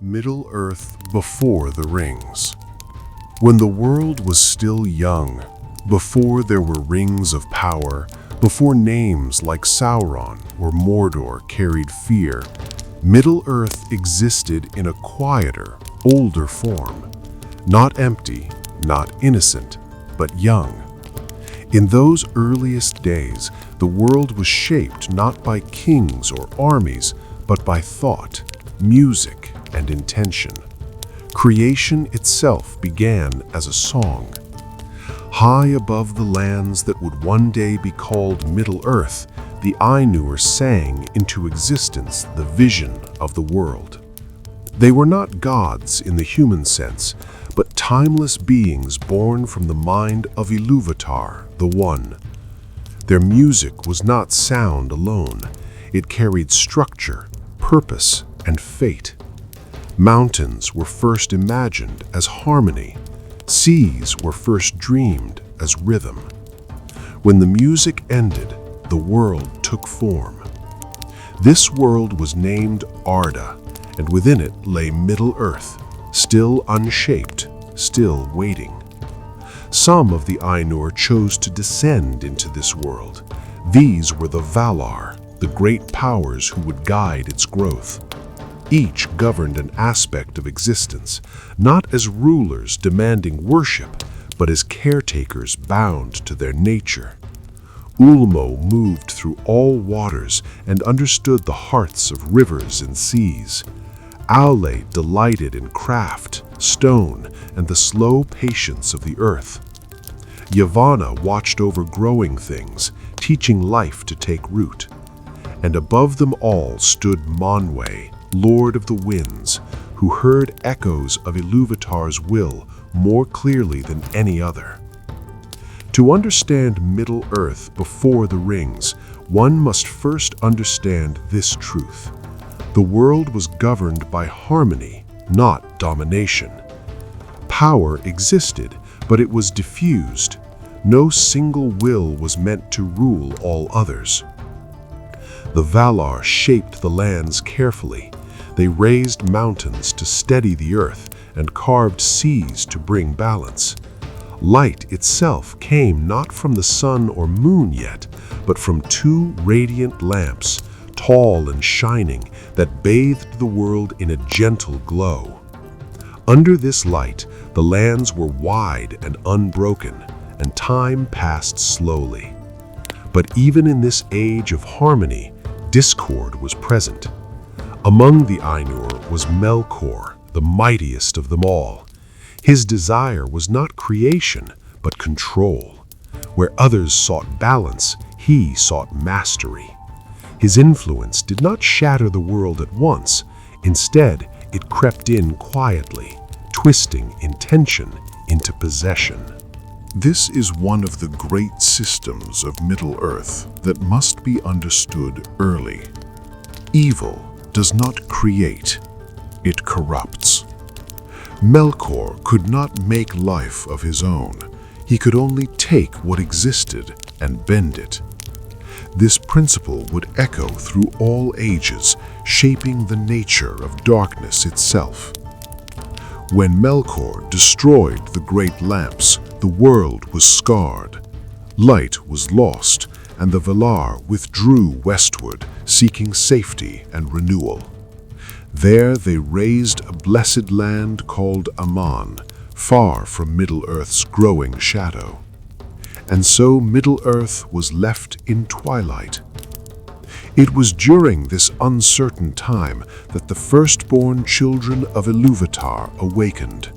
Middle-earth before the rings. When the world was still young, before there were rings of power, before names like Sauron or Mordor carried fear, Middle-earth existed in a quieter, older form. Not empty, not innocent, but young. In those earliest days, the world was shaped not by kings or armies, but by thought, music, and intention. Creation itself began as a song. High above the lands that would one day be called Middle-earth, the Ainur sang into existence the vision of the world. They were not gods in the human sense, but timeless beings born from the mind of Ilúvatar, the One. Their music was not sound alone. It carried structure, purpose, and fate. Mountains were first imagined as harmony. Seas were first dreamed as rhythm. When the music ended, the world took form. This world was named Arda, and within it lay Middle-earth, still unshaped, still waiting. Some of the Ainur chose to descend into this world. These were the Valar, the great powers who would guide its growth. Each governed an aspect of existence, not as rulers demanding worship, but as caretakers bound to their nature. Ulmo moved through all waters and understood the hearts of rivers and seas. Aule delighted in craft, stone, and the slow patience of the earth. Yavanna watched over growing things, teaching life to take root. And above them all stood Manwe, Lord of the Winds, who heard echoes of Ilúvatar's will more clearly than any other. To understand Middle-earth before the rings, one must first understand this truth. The world was governed by harmony, not domination. Power existed, but it was diffused. No single will was meant to rule all others. The Valar shaped the lands carefully. They raised mountains to steady the earth and carved seas to bring balance. Light itself came not from the sun or moon yet, but from two radiant lamps, tall and shining, that bathed the world in a gentle glow. Under this light, the lands were wide and unbroken, and time passed slowly. But even in this age of harmony, discord was present. Among the Ainur was Melkor, the mightiest of them all. His desire was not creation, but control. Where others sought balance, he sought mastery. His influence did not shatter the world at once. Instead, it crept in quietly, twisting intention into possession. This is one of the great systems of Middle-earth that must be understood early. Evil does not create, it corrupts. Melkor could not make life of his own. He could only take what existed and bend it. This principle would echo through all ages, shaping the nature of darkness itself. When Melkor destroyed the great lamps, the world was scarred. Light was lost, and the Valar withdrew westward, seeking safety and renewal. There they raised a blessed land called Aman, far from Middle-earth's growing shadow. And so Middle-earth was left in twilight. It was during this uncertain time that the firstborn children of Ilúvatar awakened.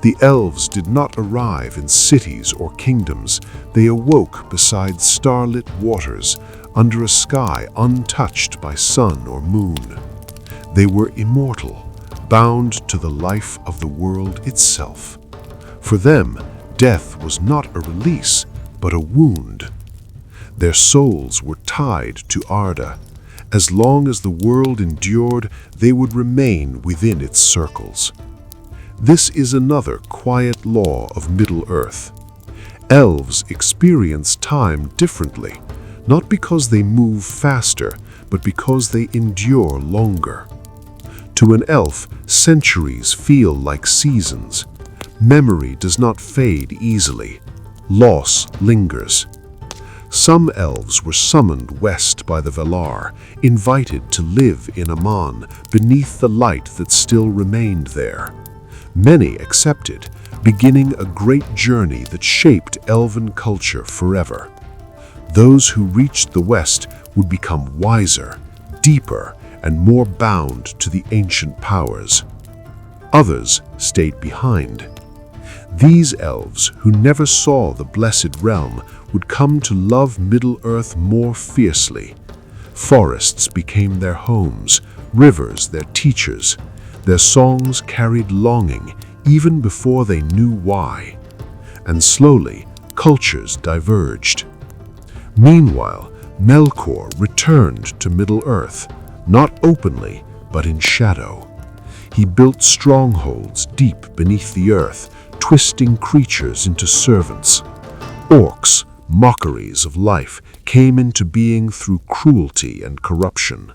The elves did not arrive in cities or kingdoms. They awoke beside starlit waters, under a sky untouched by sun or moon. They were immortal, bound to the life of the world itself. For them, death was not a release, but a wound. Their souls were tied to Arda. As long as the world endured, they would remain within its circles. This is another quiet law of Middle-earth. Elves experience time differently, not because they move faster, but because they endure longer. To an elf, centuries feel like seasons. Memory does not fade easily. Loss lingers. Some elves were summoned west by the Valar, invited to live in Aman beneath the light that still remained there. Many accepted, beginning a great journey that shaped elven culture forever. Those who reached the west would become wiser, deeper, and more bound to the ancient powers. Others stayed behind. These elves, who never saw the blessed realm, would come to love Middle-earth more fiercely. Forests became their homes, rivers their teachers. Their songs carried longing even before they knew why. And slowly, cultures diverged. Meanwhile, Melkor returned to Middle-earth, not openly, but in shadow. He built strongholds deep beneath the earth, twisting creatures into servants. Orcs, mockeries of life, came into being through cruelty and corruption.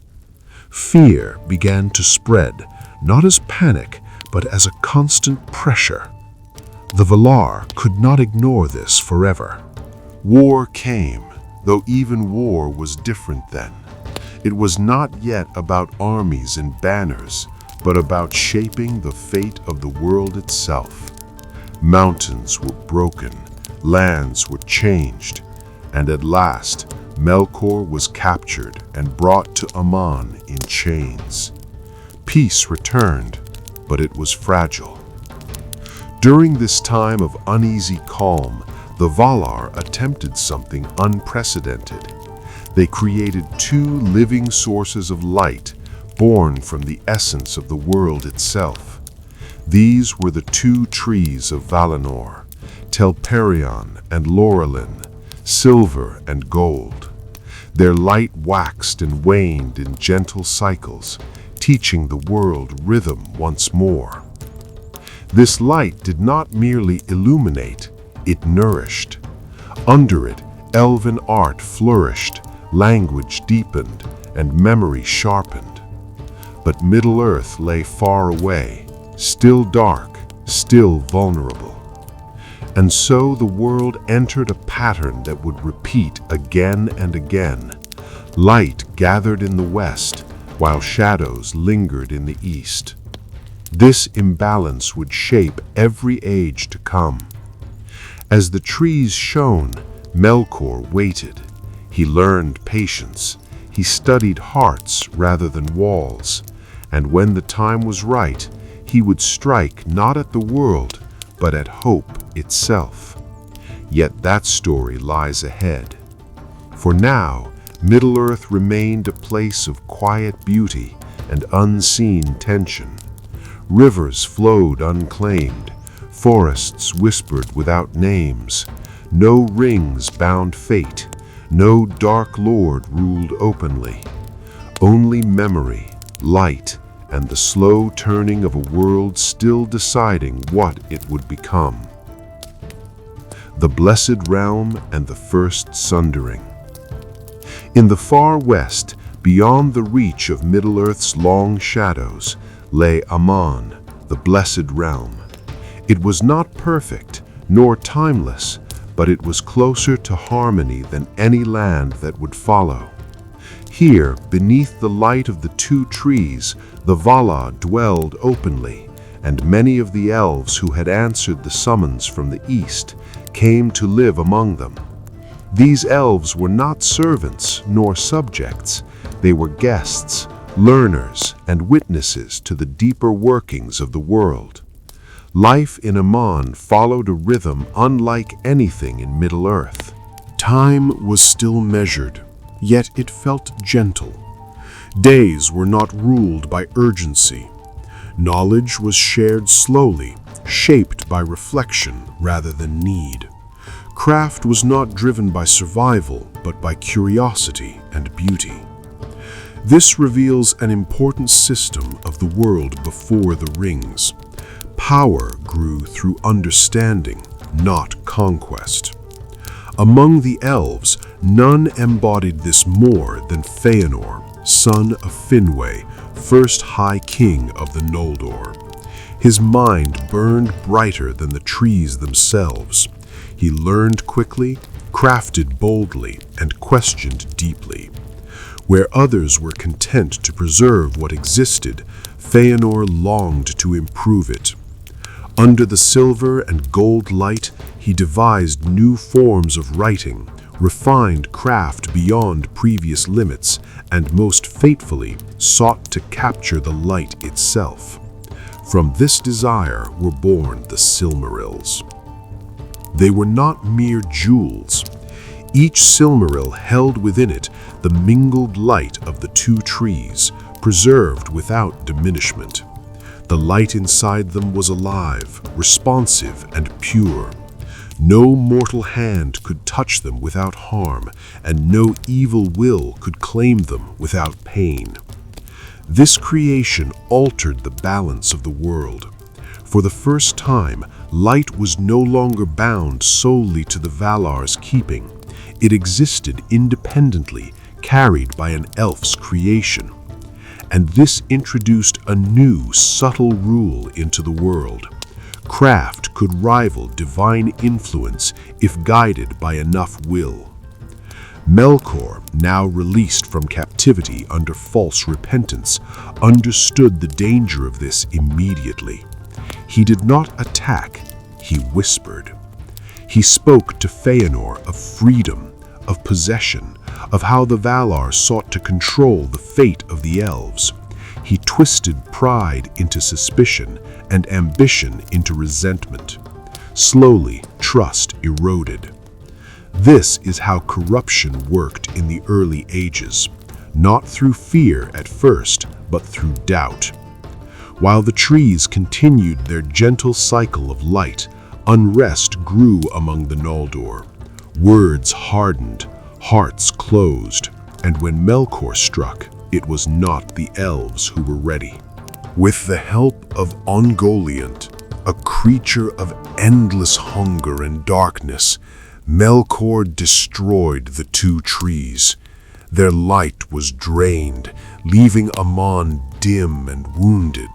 Fear began to spread, not as panic, but as a constant pressure. The Valar could not ignore this forever. War came, though even war was different then. It was not yet about armies and banners, but about shaping the fate of the world itself. Mountains were broken, lands were changed, and at last Melkor was captured and brought to Aman in chains. Peace returned, but it was fragile. During this time of uneasy calm, the Valar attempted something unprecedented. They created two living sources of light, born from the essence of the world itself. These were the two trees of Valinor, Telperion and Laurelin, silver and gold. Their light waxed and waned in gentle cycles, teaching the world rhythm once more. This light did not merely illuminate, it nourished. Under it, elven art flourished, language deepened, and memory sharpened. But Middle-earth lay far away, still dark, still vulnerable. And so the world entered a pattern that would repeat again and again. Light gathered in the west, while shadows lingered in the east. This imbalance would shape every age to come. As the trees shone, Melkor waited. He learned patience. He studied hearts rather than walls. And when the time was right, he would strike not at the world, but at hope itself. Yet that story lies ahead. For now, Middle-earth remained a place of quiet beauty and unseen tension. Rivers flowed unclaimed, forests whispered without names. No rings bound fate, no dark lord ruled openly. Only memory, light, and the slow turning of a world still deciding what it would become. The Blessed Realm and the First Sundering. In the far west, beyond the reach of Middle-earth's long shadows, lay Aman, the Blessed Realm. It was not perfect, nor timeless, but it was closer to harmony than any land that would follow. Here, beneath the light of the two trees, the Vala dwelled openly, and many of the elves who had answered the summons from the east came to live among them. These elves were not servants nor subjects. They were guests, learners, and witnesses to the deeper workings of the world. Life in Aman followed a rhythm unlike anything in Middle-earth. Time was still measured, yet it felt gentle. Days were not ruled by urgency. Knowledge was shared slowly, shaped by reflection rather than need. Craft was not driven by survival, but by curiosity and beauty. This reveals an important system of the world before the rings. Power grew through understanding, not conquest. Among the elves, none embodied this more than Feanor, son of Finwë, first High King of the Noldor. His mind burned brighter than the trees themselves. He learned quickly, crafted boldly, and questioned deeply. Where others were content to preserve what existed, Fëanor longed to improve it. Under the silver and gold light, he devised new forms of writing, refined craft beyond previous limits, and most fatefully sought to capture the light itself. From this desire were born the Silmarils. They were not mere jewels. Each Silmaril held within it the mingled light of the two trees, preserved without diminishment. The light inside them was alive, responsive, and pure. No mortal hand could touch them without harm, and no evil will could claim them without pain. This creation altered the balance of the world. For the first time, light was no longer bound solely to the Valar's keeping. It existed independently, carried by an elf's creation. And this introduced a new, subtle rule into the world. Craft could rival divine influence if guided by enough will. Melkor, now released from captivity under false repentance, understood the danger of this immediately. He did not attack, he whispered. He spoke to Fëanor of freedom, of possession, of how the Valar sought to control the fate of the elves. He twisted pride into suspicion and ambition into resentment. Slowly, trust eroded. This is how corruption worked in the early ages, not through fear at first, but through doubt. While the trees continued their gentle cycle of light, unrest grew among the Noldor. Words hardened, hearts closed, and when Melkor struck, it was not the elves who were ready. With the help of Ungoliant, a creature of endless hunger and darkness, Melkor destroyed the two trees. Their light was drained, leaving Amon dim and wounded.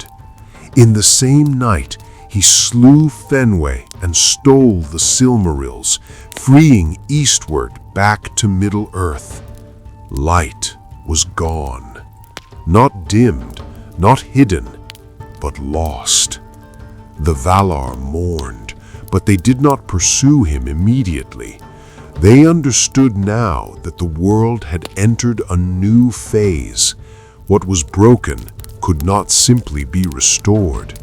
In the same night, he slew Finwë and stole the Silmarils, freeing eastward back to Middle-earth. Light was gone. Not dimmed, not hidden, but lost. The Valar mourned, but they did not pursue him immediately. They understood now that the world had entered a new phase. What was broken could not simply be restored.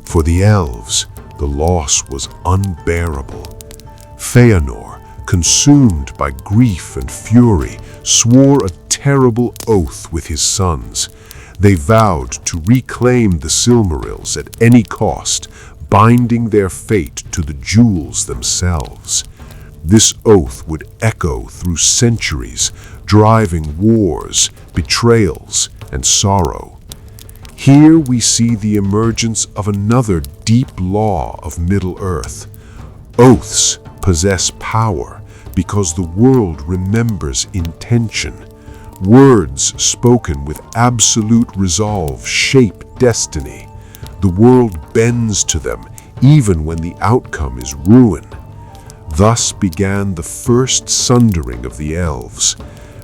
For the elves, the loss was unbearable. Fëanor, consumed by grief and fury, swore a terrible oath with his sons. They vowed to reclaim the Silmarils at any cost, binding their fate to the jewels themselves. This oath would echo through centuries, driving wars, betrayals, and sorrow. Here we see the emergence of another deep law of Middle-earth. Oaths possess power because the world remembers intention. Words spoken with absolute resolve shape destiny. The world bends to them even when the outcome is ruin. Thus began the first sundering of the elves.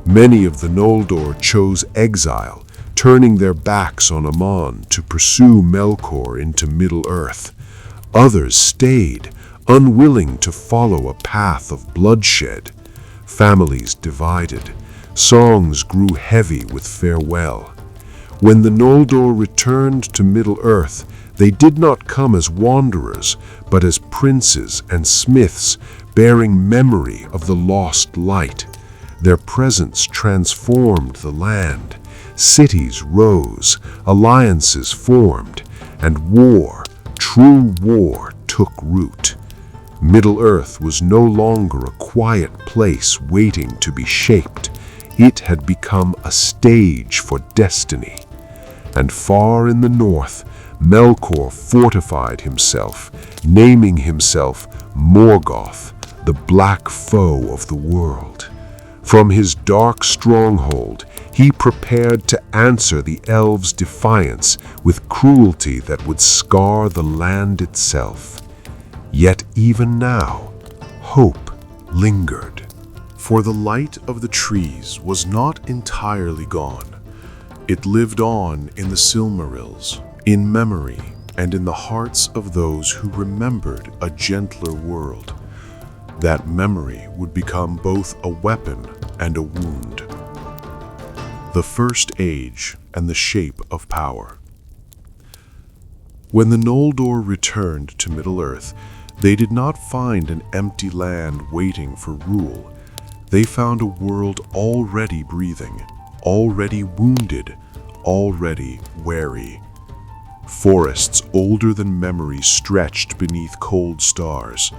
Many of the Noldor chose exile, turning their backs on Amon to pursue Melkor into Middle-earth. Others stayed, unwilling to follow a path of bloodshed. Families divided. Songs grew heavy with farewell. When the Noldor returned to Middle-earth, they did not come as wanderers, but as princes and smiths, bearing memory of the lost light. Their presence transformed the land. Cities rose, alliances formed, and war, true war, took root. Middle-earth was no longer a quiet place waiting to be shaped. It had become a stage for destiny. And far in the north, Melkor fortified himself, naming himself Morgoth, the black foe of the world. From his dark stronghold, he prepared to answer the elves' defiance with cruelty that would scar the land itself. Yet even now, hope lingered. For the light of the trees was not entirely gone. It lived on in the Silmarils, in memory, and in the hearts of those who remembered a gentler world. That memory would become both a weapon and a wound. The First Age and the Shape of Power. When the Noldor returned to Middle-earth, they did not find an empty land waiting for rule. They found a world already breathing, already wounded, already wary. Forests older than memory stretched beneath cold stars.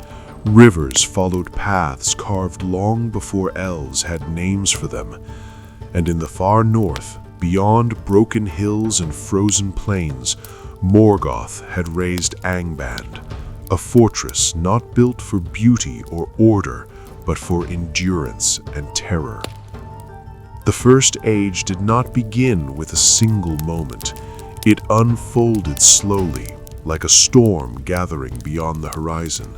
Rivers followed paths carved long before elves had names for them. And in the far north, beyond broken hills and frozen plains, Morgoth had raised Angband, a fortress not built for beauty or order, but for endurance and terror. The First Age did not begin with a single moment. It unfolded slowly, like a storm gathering beyond the horizon.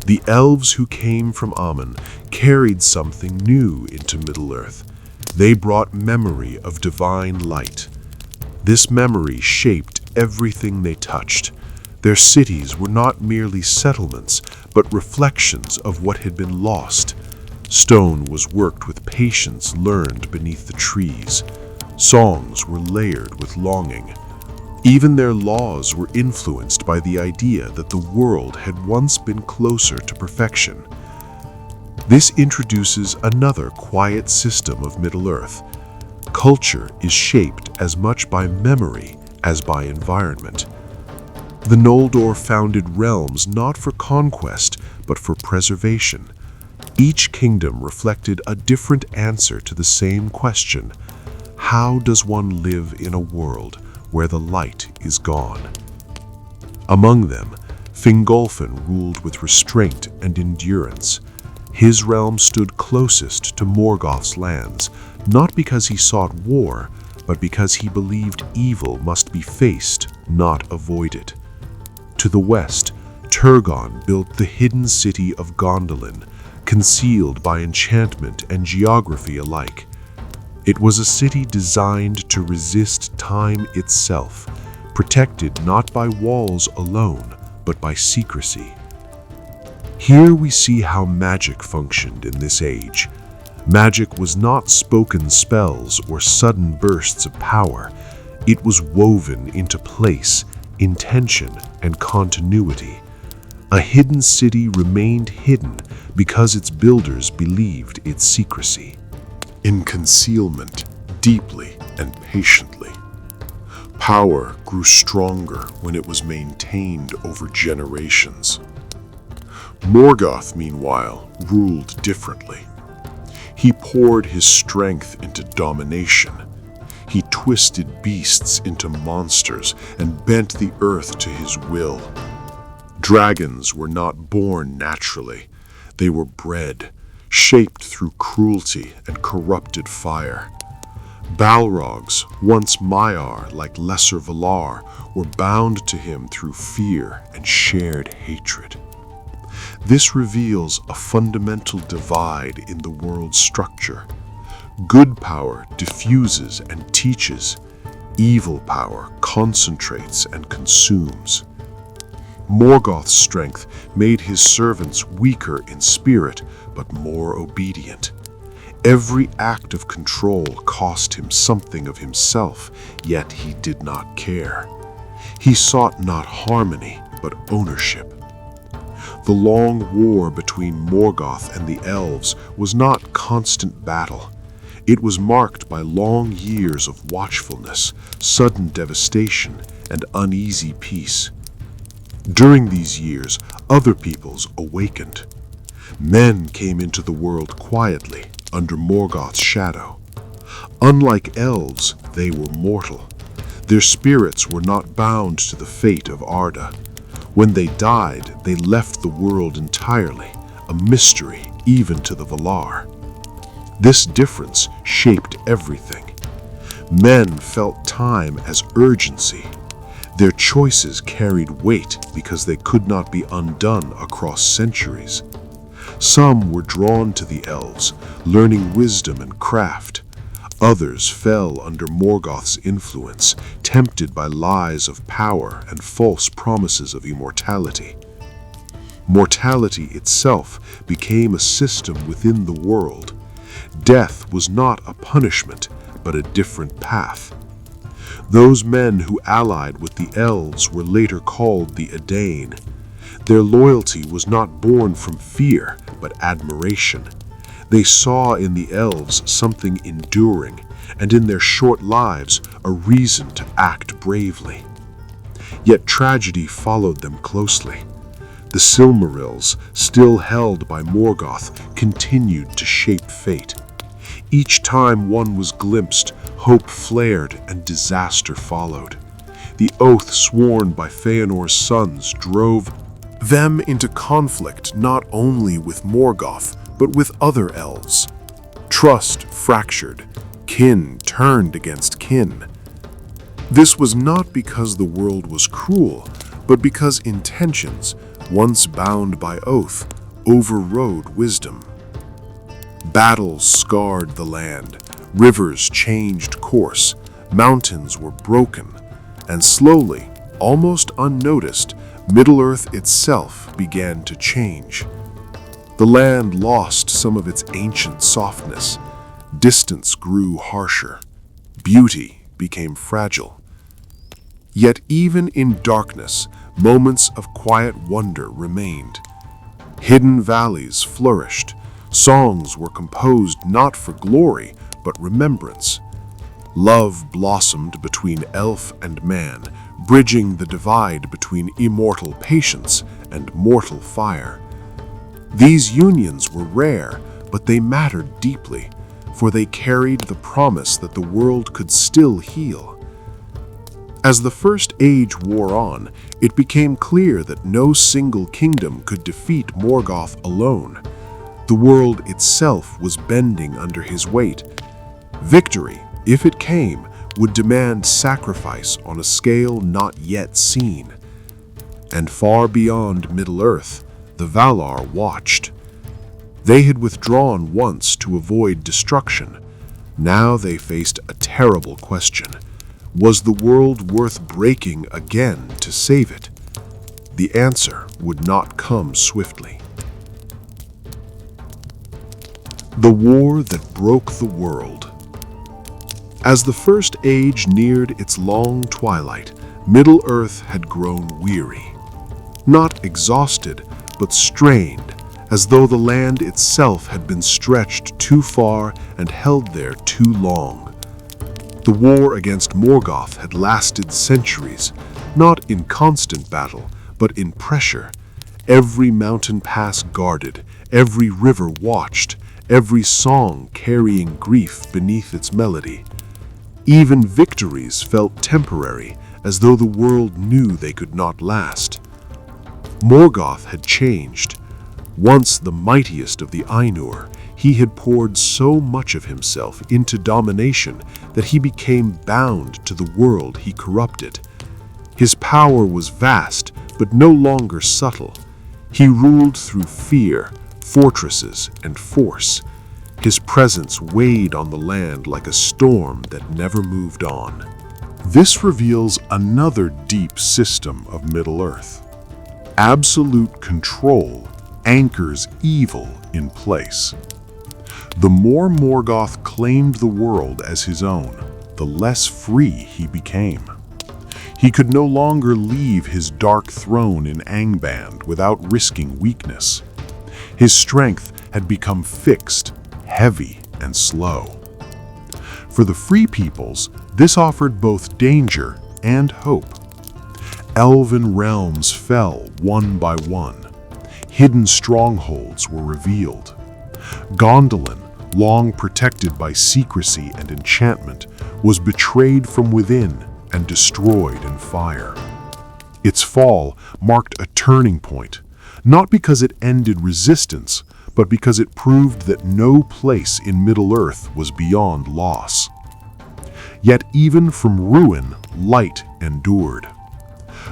The elves who came from Aman carried something new into Middle-earth. They brought memory of divine light. This memory shaped everything they touched. Their cities were not merely settlements, but reflections of what had been lost. Stone was worked with patience learned beneath the trees. Songs were layered with longing. Even their laws were influenced by the idea that the world had once been closer to perfection. This introduces another quiet system of Middle-earth. Culture is shaped as much by memory as by environment. The Noldor founded realms not for conquest, but for preservation. Each kingdom reflected a different answer to the same question: how does one live in a world where the light is gone? Among them, Fingolfin ruled with restraint and endurance. His realm stood closest to Morgoth's lands, not because he sought war, but because he believed evil must be faced, not avoided. To the west, Turgon built the hidden city of Gondolin, concealed by enchantment and geography alike. It was a city designed to resist time itself, protected not by walls alone, but by secrecy. Here we see how magic functioned in this age. Magic was not spoken spells or sudden bursts of power. It was woven into place, intention, and continuity. A hidden city remained hidden because its builders believed its secrecy. In concealment, deeply and patiently. Power grew stronger when it was maintained over generations. Morgoth, meanwhile, ruled differently. He poured his strength into domination. He twisted beasts into monsters and bent the earth to his will. Dragons were not born naturally. They were bred, shaped through cruelty and corrupted fire. Balrogs, once Maiar like Lesser Valar, were bound to him through fear and shared hatred. This reveals a fundamental divide in the world's structure. Good power diffuses and teaches. Evil power concentrates and consumes. Morgoth's strength made his servants weaker in spirit, but more obedient. Every act of control cost him something of himself, yet he did not care. He sought not harmony, but ownership. The long war between Morgoth and the elves was not constant battle. It was marked by long years of watchfulness, sudden devastation, and uneasy peace. During these years, other peoples awakened. Men came into the world quietly, under Morgoth's shadow. Unlike elves, they were mortal. Their spirits were not bound to the fate of Arda. When they died, they left the world entirely, a mystery even to the Valar. This difference shaped everything. Men felt time as urgency. Their choices carried weight because they could not be undone across centuries. Some were drawn to the elves, learning wisdom and craft. Others fell under Morgoth's influence, tempted by lies of power and false promises of immortality. Mortality itself became a system within the world. Death was not a punishment, but a different path. Those men who allied with the elves were later called the Edain. Their loyalty was not born from fear, but admiration. They saw in the elves something enduring, and in their short lives a reason to act bravely. Yet tragedy followed them closely. The Silmarils, still held by Morgoth, continued to shape fate. Each time one was glimpsed, hope flared and disaster followed. The oath sworn by Feanor's sons drove them into conflict not only with Morgoth, but with other elves. Trust fractured, kin turned against kin. This was not because the world was cruel, but because intentions, once bound by oath, overrode wisdom. Battles scarred the land, rivers changed course, mountains were broken, and slowly, almost unnoticed, Middle-earth itself began to change. The land lost some of its ancient softness. Distance grew harsher. Beauty became fragile. Yet even in darkness, moments of quiet wonder remained. Hidden valleys flourished. Songs were composed not for glory, but remembrance. Love blossomed between elf and man, bridging the divide between immortal patience and mortal fire. These unions were rare, but they mattered deeply, for they carried the promise that the world could still heal. As the First Age wore on, it became clear that no single kingdom could defeat Morgoth alone. The world itself was bending under his weight. Victory, if it came, would demand sacrifice on a scale not yet seen. And far beyond Middle-earth, the Valar watched. They had withdrawn once to avoid destruction. Now they faced a terrible question. Was the world worth breaking again to save it? The answer would not come swiftly. The war that broke the world. As the First Age neared its long twilight, Middle-earth had grown weary. Not exhausted, but strained, as though the land itself had been stretched too far and held there too long. The war against Morgoth had lasted centuries, not in constant battle, but in pressure. Every mountain pass guarded, every river watched, every song carrying grief beneath its melody. Even victories felt temporary, as though the world knew they could not last. Morgoth had changed. Once the mightiest of the Ainur, he had poured so much of himself into domination that he became bound to the world he corrupted. His power was vast, but no longer subtle. He ruled through fear, fortresses, and force. His presence weighed on the land like a storm that never moved on. This reveals another deep system of Middle-earth. Absolute control anchors evil in place. The more Morgoth claimed the world as his own, the less free he became. He could no longer leave his dark throne in Angband without risking weakness. His strength had become fixed, heavy, and slow. For the free peoples, this offered both danger and hope. Elven realms fell one by one. Hidden strongholds were revealed. Gondolin, long protected by secrecy and enchantment, was betrayed from within and destroyed in fire. Its fall marked a turning point, not because it ended resistance, but because it proved that no place in Middle-earth was beyond loss. Yet even from ruin, light endured.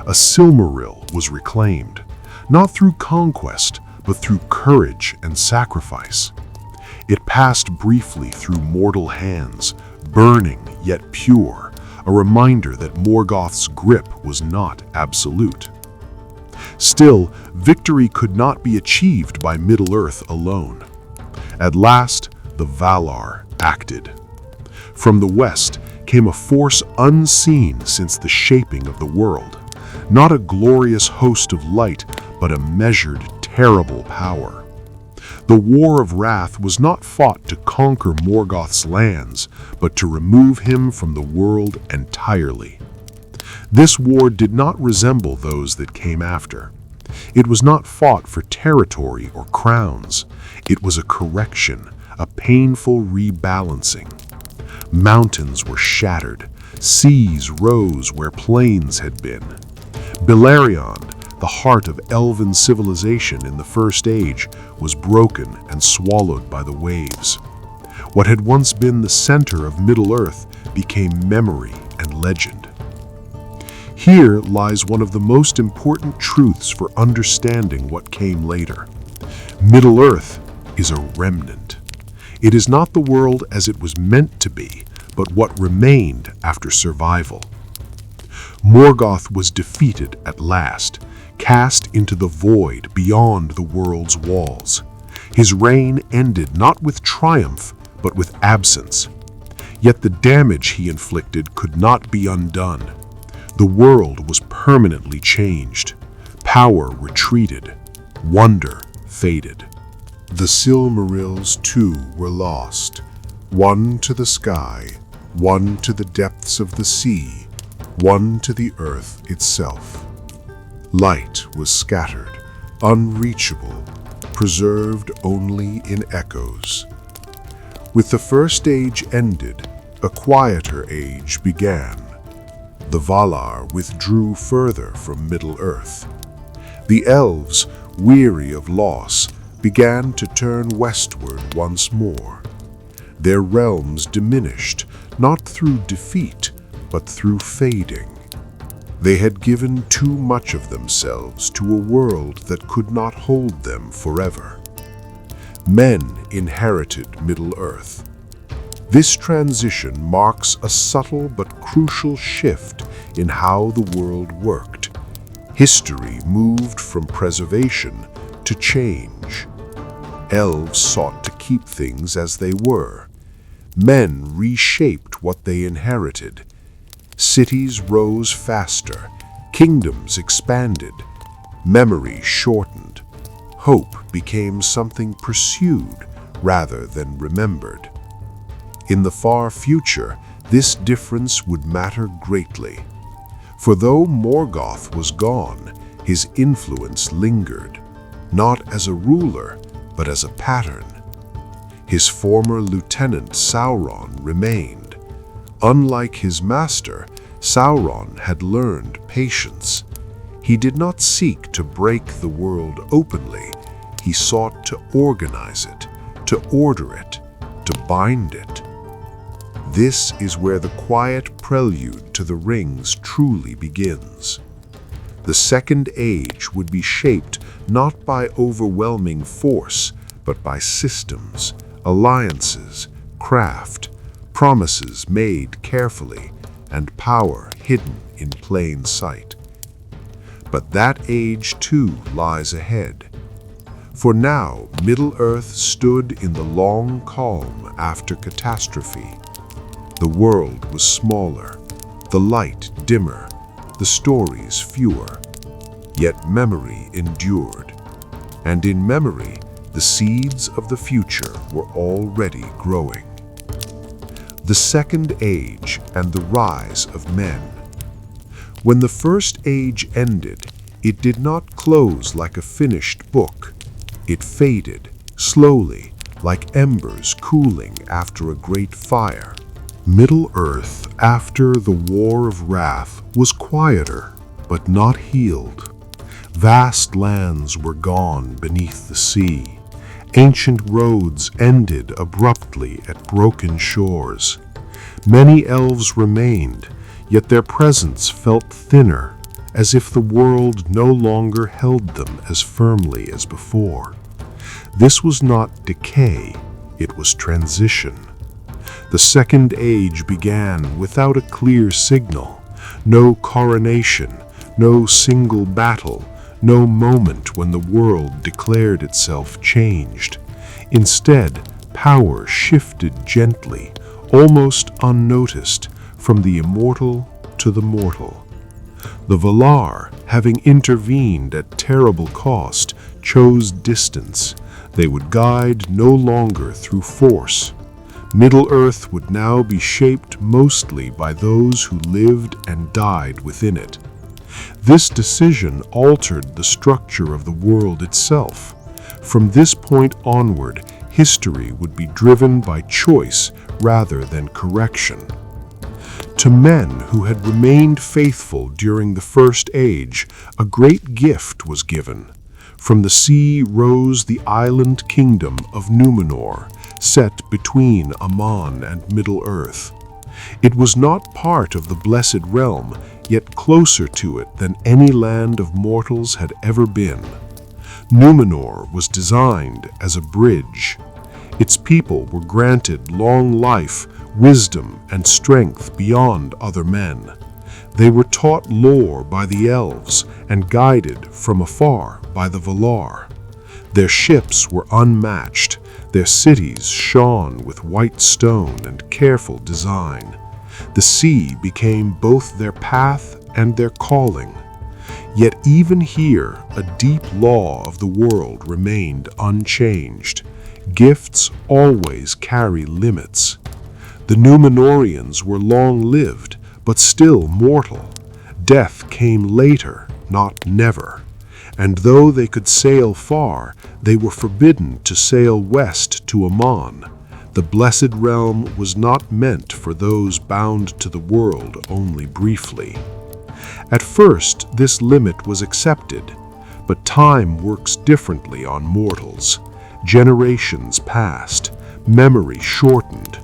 A Silmaril was reclaimed, not through conquest, but through courage and sacrifice. It passed briefly through mortal hands, burning yet pure, a reminder that Morgoth's grip was not absolute. Still, victory could not be achieved by Middle-earth alone. At last, the Valar acted. From the west came a force unseen since the shaping of the world, not a glorious host of light, but a measured, terrible power. The War of Wrath was not fought to conquer Morgoth's lands, but to remove him from the world entirely. This war did not resemble those that came after. It was not fought for territory or crowns. It was a correction, a painful rebalancing. Mountains were shattered, seas rose where plains had been. Beleriand, the heart of elven civilization in the First Age, was broken and swallowed by the waves. What had once been the center of Middle-earth became memory and legend. Here lies one of the most important truths for understanding what came later. Middle-earth is a remnant. It is not the world as it was meant to be, but what remained after survival. Morgoth was defeated at last, cast into the void beyond the world's walls. His reign ended not with triumph, but with absence. Yet the damage he inflicted could not be undone. The world was permanently changed. Power retreated. Wonder faded. The Silmarils, too, were lost. One to the sky, one to the depths of the sea, one to the earth itself. Light was scattered, unreachable, preserved only in echoes. With the First Age ended, a quieter age began. The Valar withdrew further from Middle-earth. The elves, weary of loss, began to turn westward once more. Their realms diminished, not through defeat, but through fading. They had given too much of themselves to a world that could not hold them forever. Men inherited Middle-earth. This transition marks a subtle but crucial shift in how the world worked. History moved from preservation to change. Elves sought to keep things as they were. Men reshaped what they inherited. Cities rose faster, kingdoms expanded, memory shortened. Hope became something pursued rather than remembered. In the far future, this difference would matter greatly. For though Morgoth was gone, his influence lingered, not as a ruler, but as a pattern. His former lieutenant Sauron remained. Unlike his master, Sauron had learned patience. He did not seek to break the world openly. He sought to organize it, to order it, to bind it. This is where the quiet prelude to the Rings truly begins. The Second Age would be shaped not by overwhelming force, but by systems, alliances, craft, promises made carefully, and power hidden in plain sight. But that age too lies ahead. For now, Middle-earth stood in the long calm after catastrophe. The world was smaller, the light dimmer, the stories fewer. Yet memory endured, and in memory, the seeds of the future were already growing. The Second Age and the rise of men. When the First Age ended, it did not close like a finished book. It faded, slowly, like embers cooling after a great fire. Middle-earth, after the War of Wrath, was quieter, but not healed. Vast lands were gone beneath the sea. Ancient roads ended abruptly at broken shores. Many elves remained, yet their presence felt thinner, as if the world no longer held them as firmly as before. This was not decay, it was transition. The Second Age began without a clear signal, no coronation, no single battle, no moment when the world declared itself changed. Instead, power shifted gently, almost unnoticed, from the immortal to the mortal. The Valar, having intervened at terrible cost, chose distance. They would guide no longer through force. Middle-earth would now be shaped mostly by those who lived and died within it. This decision altered the structure of the world itself. From this point onward, history would be driven by choice rather than correction. To men who had remained faithful during the First Age, a great gift was given. From the sea rose the island kingdom of Numenor, set between Aman and Middle-earth. It was not part of the Blessed Realm, yet closer to it than any land of mortals had ever been. Numenor was designed as a bridge. Its people were granted long life, wisdom, and strength beyond other men. They were taught lore by the elves and guided from afar by the Valar. Their ships were unmatched, their cities shone with white stone and careful design. The sea became both their path and their calling. Yet even here, a deep law of the world remained unchanged. Gifts always carry limits. The Númenóreans were long-lived, but still mortal. Death came later, not never. And though they could sail far, they were forbidden to sail west to Aman. The Blessed Realm was not meant for those bound to the world only briefly. At first, this limit was accepted, but time works differently on mortals. Generations passed, memory shortened,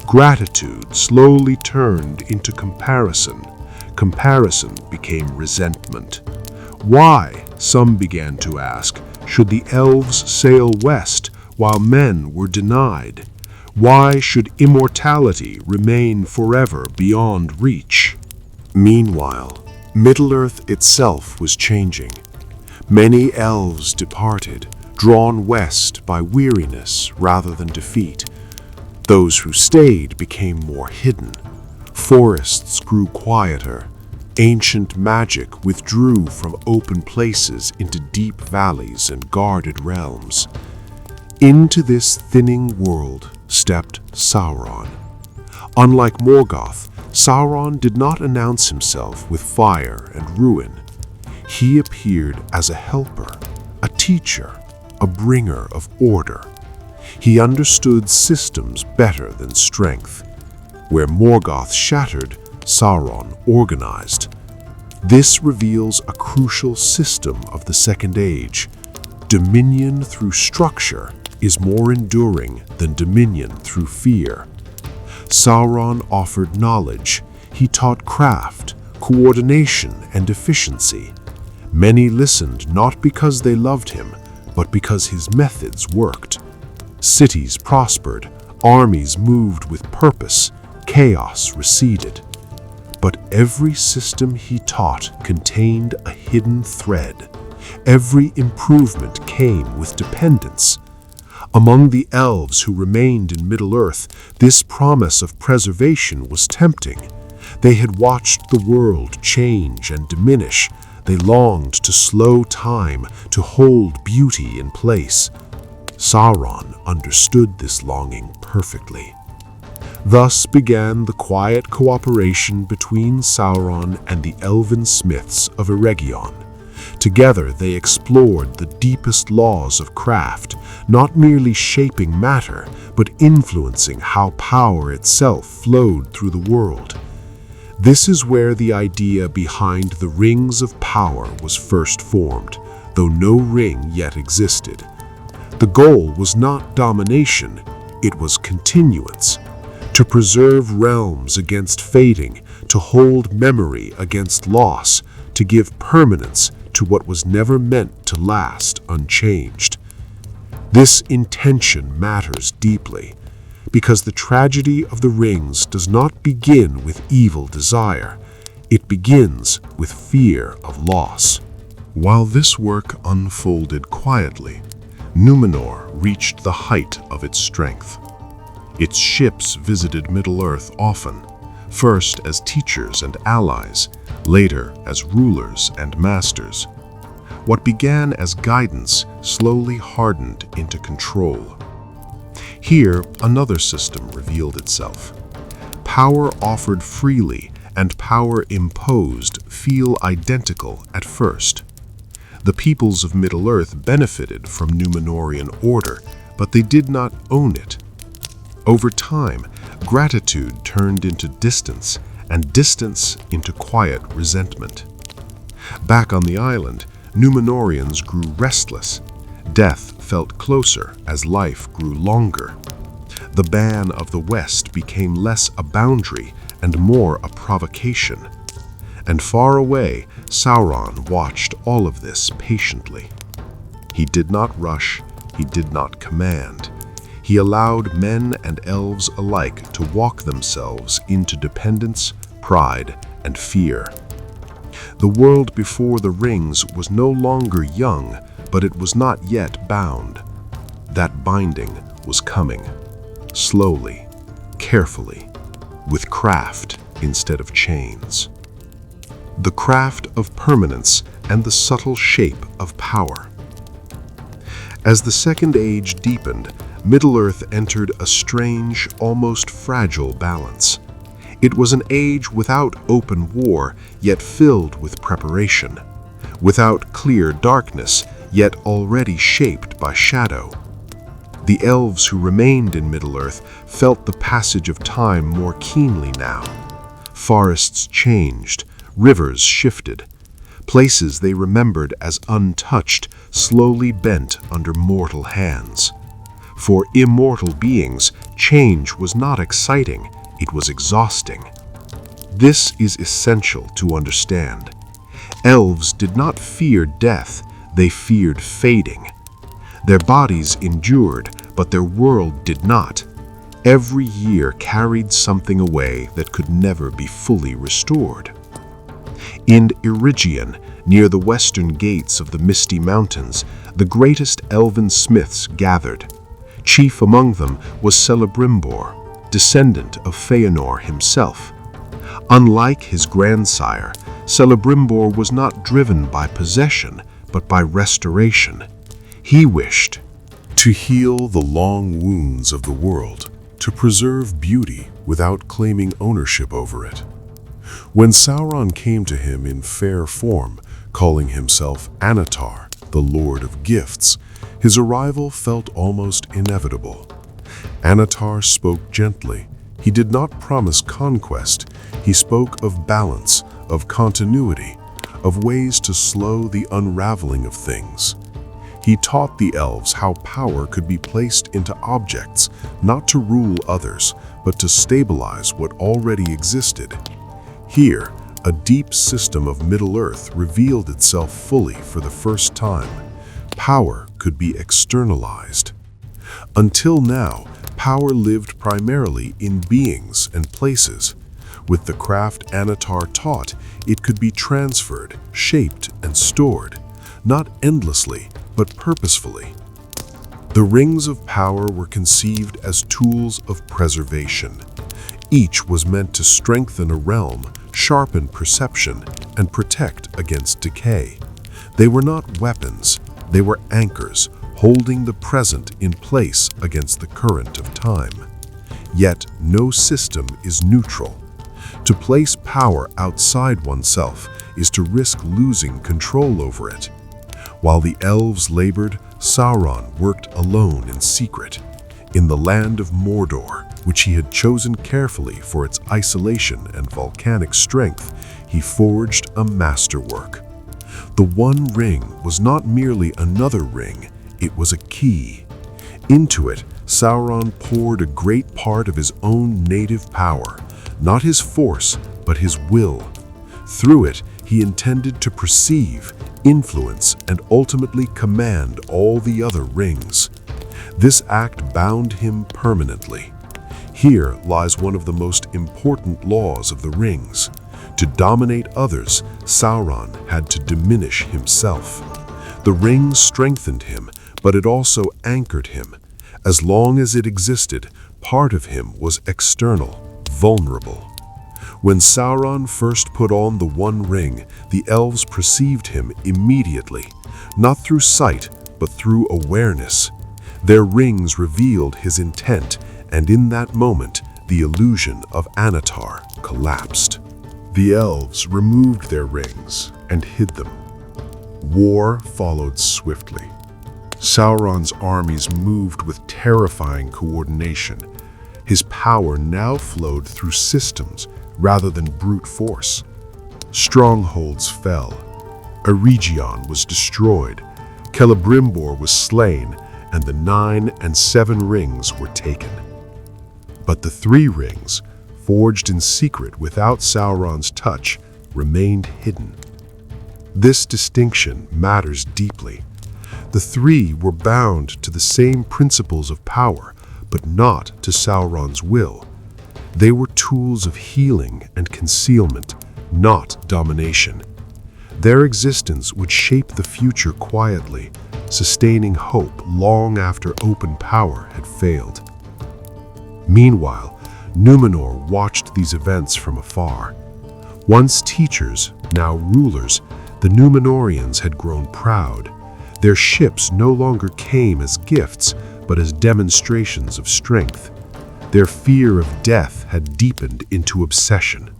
gratitude slowly turned into comparison. Comparison became resentment. Why, some began to ask, should the elves sail west while men were denied? Why should immortality remain forever beyond reach? Meanwhile, Middle-earth itself was changing. Many elves departed, drawn west by weariness rather than defeat. Those who stayed became more hidden. Forests grew quieter. Ancient magic withdrew from open places into deep valleys and guarded realms. Into this thinning world stepped Sauron. Unlike Morgoth, Sauron did not announce himself with fire and ruin. He appeared as a helper, a teacher, a bringer of order. He understood systems better than strength. Where Morgoth shattered, Sauron organized. This reveals a crucial system of the Second Age. Dominion through structure is more enduring than dominion through fear. Sauron offered knowledge. He taught craft, coordination, and efficiency. Many listened not because they loved him, but because his methods worked. Cities prospered, armies moved with purpose, chaos receded. But every system he taught contained a hidden thread. Every improvement came with dependence. Among the elves who remained in Middle-earth, this promise of preservation was tempting. They had watched the world change and diminish. They longed to slow time, to hold beauty in place. Sauron understood this longing perfectly. Thus began the quiet cooperation between Sauron and the elven smiths of Eregion. Together they explored the deepest laws of craft, not merely shaping matter, but influencing how power itself flowed through the world. This is where the idea behind the rings of power was first formed, though no ring yet existed. The goal was not domination, it was continuance. To preserve realms against fading, to hold memory against loss, to give permanence to what was never meant to last unchanged. This intention matters deeply, because the tragedy of the rings does not begin with evil desire. It begins with fear of loss. While this work unfolded quietly, Numenor reached the height of its strength. Its ships visited Middle-earth often, first as teachers and allies, later as rulers and masters. What began as guidance slowly hardened into control. Here, another system revealed itself. Power offered freely and power imposed feel identical at first. The peoples of Middle-earth benefited from Numenorian order, but they did not own it. Over time, gratitude turned into distance, and distance into quiet resentment. Back on the island, Numenorians grew restless. Death felt closer as life grew longer. The ban of the West became less a boundary and more a provocation. And far away, Sauron watched all of this patiently. He did not rush, he did not command. He allowed men and elves alike to walk themselves into dependence, pride, and fear. The world before the rings was no longer young, but it was not yet bound. That binding was coming, slowly, carefully, with craft instead of chains. The craft of permanence and the subtle shape of power. As the Second Age deepened, Middle-earth entered a strange, almost fragile balance. It was an age without open war, yet filled with preparation. Without clear darkness, yet already shaped by shadow. The elves who remained in Middle-earth felt the passage of time more keenly now. Forests changed, rivers shifted. Places they remembered as untouched slowly bent under mortal hands. For immortal beings, change was not exciting, it was exhausting. This is essential to understand. Elves did not fear death, they feared fading. Their bodies endured, but their world did not. Every year carried something away that could never be fully restored. In Irigian, near the western gates of the Misty Mountains, the greatest elven smiths gathered. Chief among them was Celebrimbor, descendant of Feanor himself. Unlike his grandsire, Celebrimbor was not driven by possession, but by restoration. He wished to heal the long wounds of the world, to preserve beauty without claiming ownership over it. When Sauron came to him in fair form, calling himself Anatar, the Lord of Gifts, his arrival felt almost inevitable. Anatar spoke gently. He did not promise conquest. He spoke of balance, of continuity, of ways to slow the unraveling of things. He taught the elves how power could be placed into objects, not to rule others, but to stabilize what already existed. Here, a deep system of Middle-earth revealed itself fully for the first time. Power could be externalized. Until now, power lived primarily in beings and places. With the craft Anatar taught, it could be transferred, shaped, and stored, not endlessly, but purposefully. The rings of power were conceived as tools of preservation. Each was meant to strengthen a realm, sharpen perception, and protect against decay. They were not weapons, they were anchors, holding the present in place against the current of time. Yet no system is neutral. To place power outside oneself is to risk losing control over it. While the elves labored, Sauron worked alone in secret. In the land of Mordor, which he had chosen carefully for its isolation and volcanic strength, he forged a masterwork. The One Ring was not merely another ring, it was a key. Into it, Sauron poured a great part of his own native power, not his force, but his will. Through it, he intended to perceive, influence, and ultimately command all the other rings. This act bound him permanently. Here lies one of the most important laws of the rings. To dominate others, Sauron had to diminish himself. The rings strengthened him, but it also anchored him. As long as it existed, part of him was external, vulnerable. When Sauron first put on the One Ring, the elves perceived him immediately, not through sight, but through awareness. Their rings revealed his intent, and in that moment, the illusion of Anatar collapsed. The elves removed their rings and hid them. War followed swiftly. Sauron's armies moved with terrifying coordination. His power now flowed through systems rather than brute force. Strongholds fell. Eregion was destroyed. Celebrimbor was slain, and the 9 and 7 rings were taken. But the 3 rings, forged in secret without Sauron's touch, remained hidden. This distinction matters deeply. The 3 were bound to the same principles of power, but not to Sauron's will. They were tools of healing and concealment, not domination. Their existence would shape the future quietly, sustaining hope long after open power had failed. Meanwhile, Numenor watched these events from afar. Once teachers, now rulers, the Númenóreans had grown proud. Their ships no longer came as gifts, but as demonstrations of strength. Their fear of death had deepened into obsession.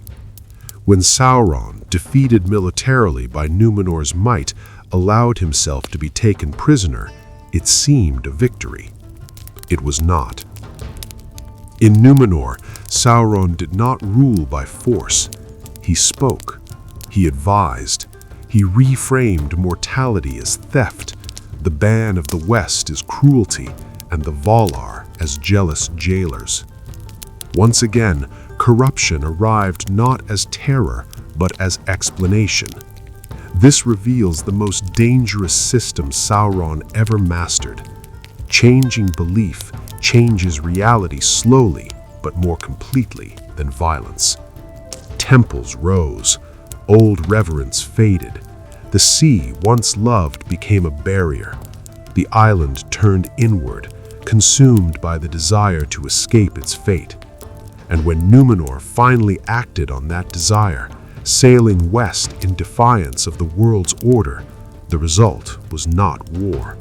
When Sauron, defeated militarily by Númenor's might, allowed himself to be taken prisoner, it seemed a victory. It was not. In Númenor, Sauron did not rule by force. He spoke. He advised. He reframed mortality as theft, the ban of the West as cruelty, and the Valar as jealous jailers. Once again, corruption arrived not as terror, but as explanation. This reveals the most dangerous system Sauron ever mastered. Changing belief changes reality slowly, but more completely than violence. Temples rose. Old reverence faded. The sea, once loved, became a barrier. The island turned inward, consumed by the desire to escape its fate. And when Númenor finally acted on that desire, sailing west in defiance of the world's order, the result was not war.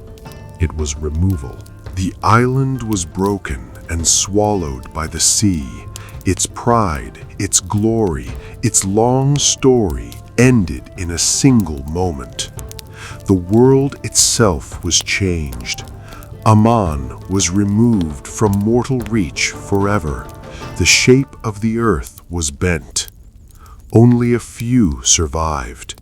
It was removal. The island was broken and swallowed by the sea. Its pride, its glory, its long story ended in a single moment. The world itself was changed. Aman was removed from mortal reach forever. The shape of the earth was bent. Only a few survived.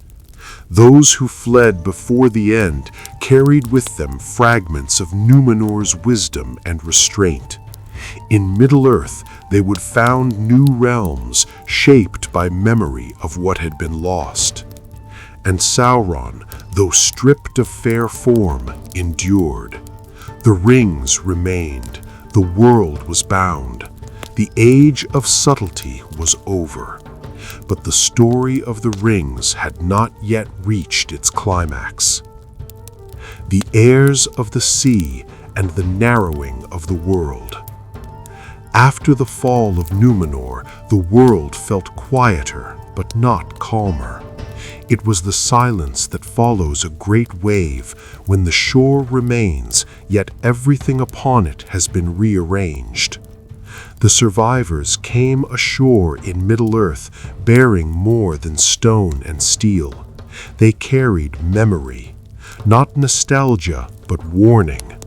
Those who fled before the end carried with them fragments of Númenor's wisdom and restraint. In Middle-earth, they would found new realms shaped by memory of what had been lost. And Sauron, though stripped of fair form, endured. The rings remained. The world was bound. The age of subtlety was over. But the story of the rings had not yet reached its climax. The heirs of the sea and the narrowing of the world. After the fall of Númenor, the world felt quieter, but not calmer. It was the silence that follows a great wave when the shore remains, yet everything upon it has been rearranged. The survivors came ashore in Middle-earth bearing more than stone and steel. They carried memory, not nostalgia, but warning.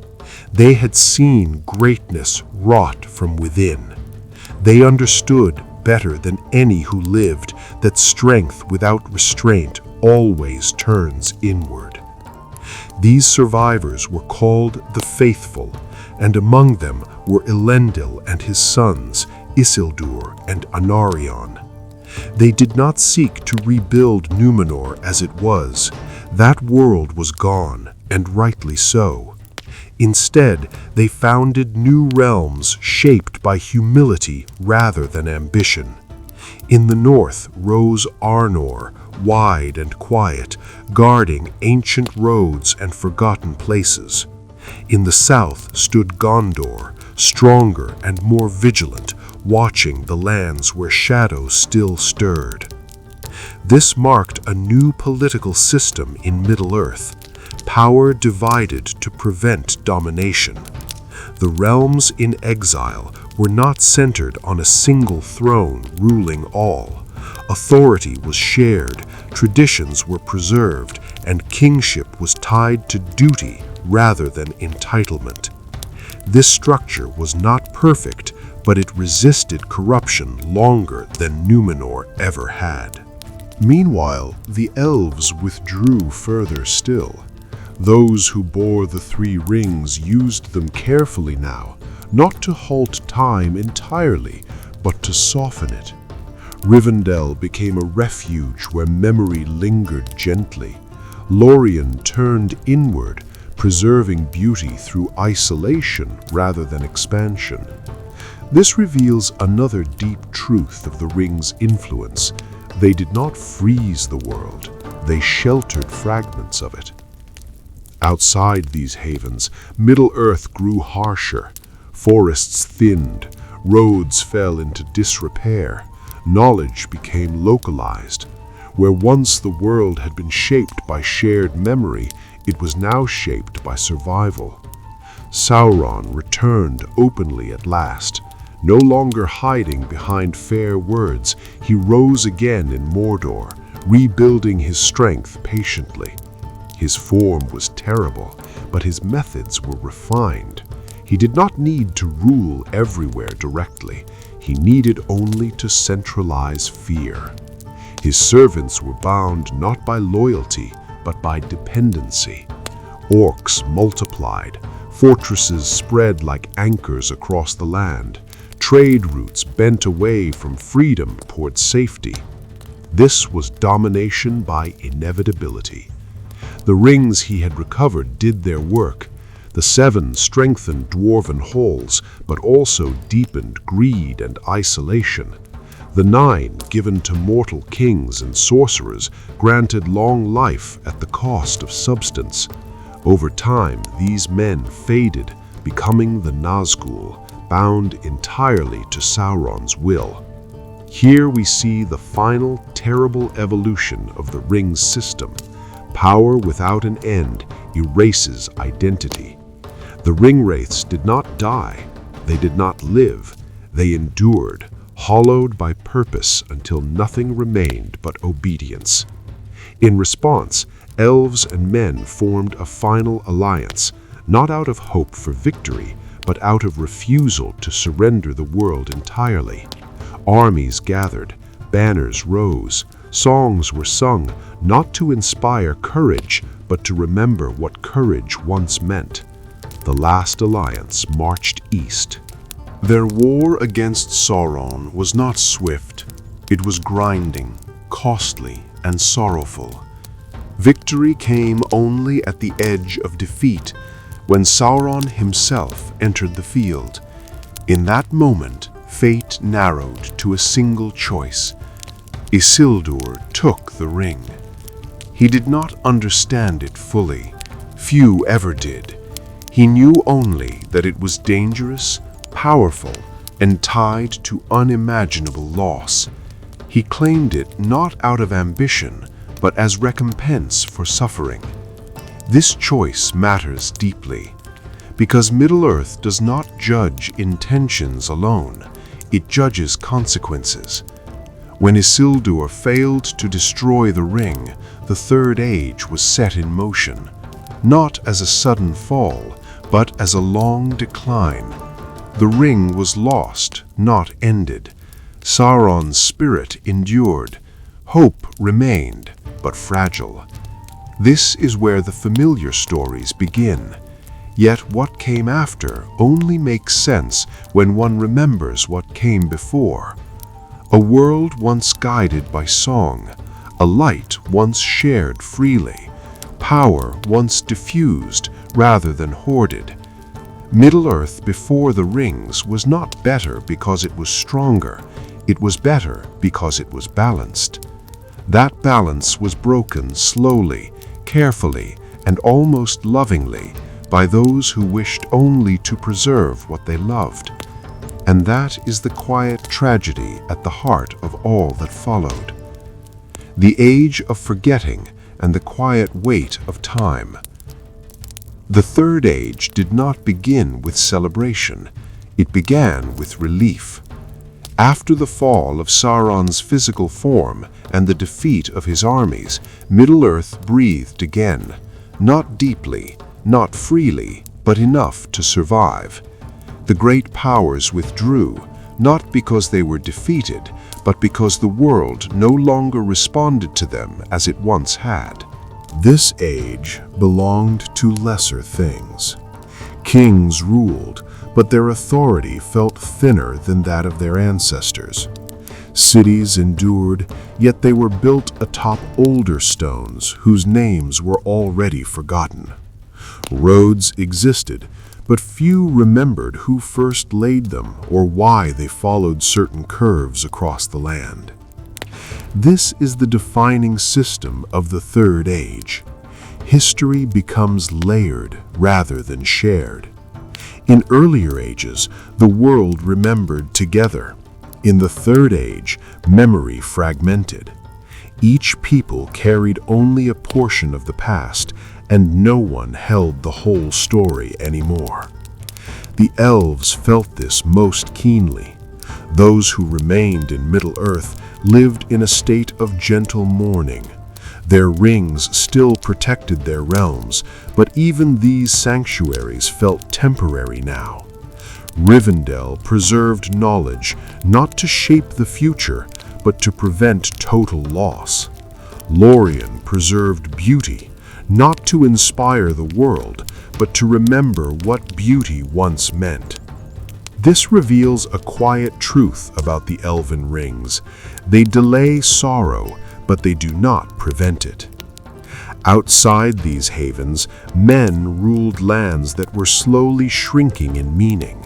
They had seen greatness wrought from within. They understood better than any who lived that strength without restraint always turns inward. These survivors were called the Faithful, and among them were Elendil and his sons, Isildur and Anarion. They did not seek to rebuild Numenor as it was. That world was gone, and rightly so. Instead, they founded new realms shaped by humility rather than ambition. In the north rose Arnor, wide and quiet, guarding ancient roads and forgotten places. In the south stood Gondor, stronger and more vigilant, watching the lands where shadows still stirred. This marked a new political system in Middle-earth, power divided to prevent domination. The realms in exile were not centered on a single throne ruling all. Authority was shared, traditions were preserved, and kingship was tied to duty rather than entitlement. This structure was not perfect, but it resisted corruption longer than Numenor ever had. Meanwhile, the elves withdrew further still. Those who bore the three rings used them carefully now, not to halt time entirely, but to soften it. Rivendell became a refuge where memory lingered gently. Lorien turned inward, preserving beauty through isolation rather than expansion. This reveals another deep truth of the ring's influence. They did not freeze the world, they sheltered fragments of it. Outside these havens, Middle-earth grew harsher. Forests thinned, roads fell into disrepair, knowledge became localized. Where once the world had been shaped by shared memory, it was now shaped by survival. Sauron returned openly at last. No longer hiding behind fair words, he rose again in Mordor, rebuilding his strength patiently. His form was terrible, but his methods were refined. He did not need to rule everywhere directly. He needed only to centralize fear. His servants were bound not by loyalty, but by dependency. Orcs multiplied, fortresses spread like anchors across the land, trade routes bent away from freedom toward safety. This was domination by inevitability. The rings he had recovered did their work. The seven strengthened dwarven halls, but also deepened greed and isolation. The nine, given to mortal kings and sorcerers, granted long life at the cost of substance. Over time, these men faded, becoming the Nazgul, bound entirely to Sauron's will. Here we see the final terrible evolution of the ring's system. Power without an end erases identity. The ringwraiths did not die, they did not live, they endured, hollowed by purpose until nothing remained but obedience. In response, elves and men formed a final alliance, not out of hope for victory, but out of refusal to surrender the world entirely. Armies gathered, banners rose, songs were sung, not to inspire courage, but to remember what courage once meant. The last alliance marched east. Their war against Sauron was not swift. It was grinding, costly, and sorrowful. Victory came only at the edge of defeat, when Sauron himself entered the field. In that moment, fate narrowed to a single choice. Isildur took the ring. He did not understand it fully. Few ever did. He knew only that it was dangerous, powerful, and tied to unimaginable loss. He claimed it not out of ambition, but as recompense for suffering. This choice matters deeply, because Middle-earth does not judge intentions alone, it judges consequences. When Isildur failed to destroy the ring, the Third Age was set in motion, not as a sudden fall, but as a long decline. The ring was lost, not ended. Sauron's spirit endured. Hope remained, but fragile. This is where the familiar stories begin. Yet what came after only makes sense when one remembers what came before. A world once guided by song, a light once shared freely, power once diffused rather than hoarded. Middle-earth before the rings was not better because it was stronger, it was better because it was balanced. That balance was broken slowly, carefully, and almost lovingly by those who wished only to preserve what they loved. And that is the quiet tragedy at the heart of all that followed. The age of forgetting and the quiet weight of time. The Third Age did not begin with celebration, it began with relief. After the fall of Sauron's physical form and the defeat of his armies, Middle-earth breathed again, not deeply, not freely, but enough to survive. The great powers withdrew, not because they were defeated, but because the world no longer responded to them as it once had. This age belonged to lesser things. Kings ruled, but their authority felt thinner than that of their ancestors. Cities endured, yet they were built atop older stones whose names were already forgotten. Roads existed, but few remembered who first laid them or why they followed certain curves across the land. This is the defining system of the Third Age. History becomes layered rather than shared. In earlier ages, the world remembered together. In the Third Age, memory fragmented. Each people carried only a portion of the past, and no one held the whole story anymore. The elves felt this most keenly. Those who remained in Middle-earth lived in a state of gentle mourning. Their rings still protected their realms, but even these sanctuaries felt temporary now. Rivendell preserved knowledge, not to shape the future, but to prevent total loss. Lorien preserved beauty, not to inspire the world, but to remember what beauty once meant. This reveals a quiet truth about the elven rings. They delay sorrow, but they do not prevent it. Outside these havens, men ruled lands that were slowly shrinking in meaning.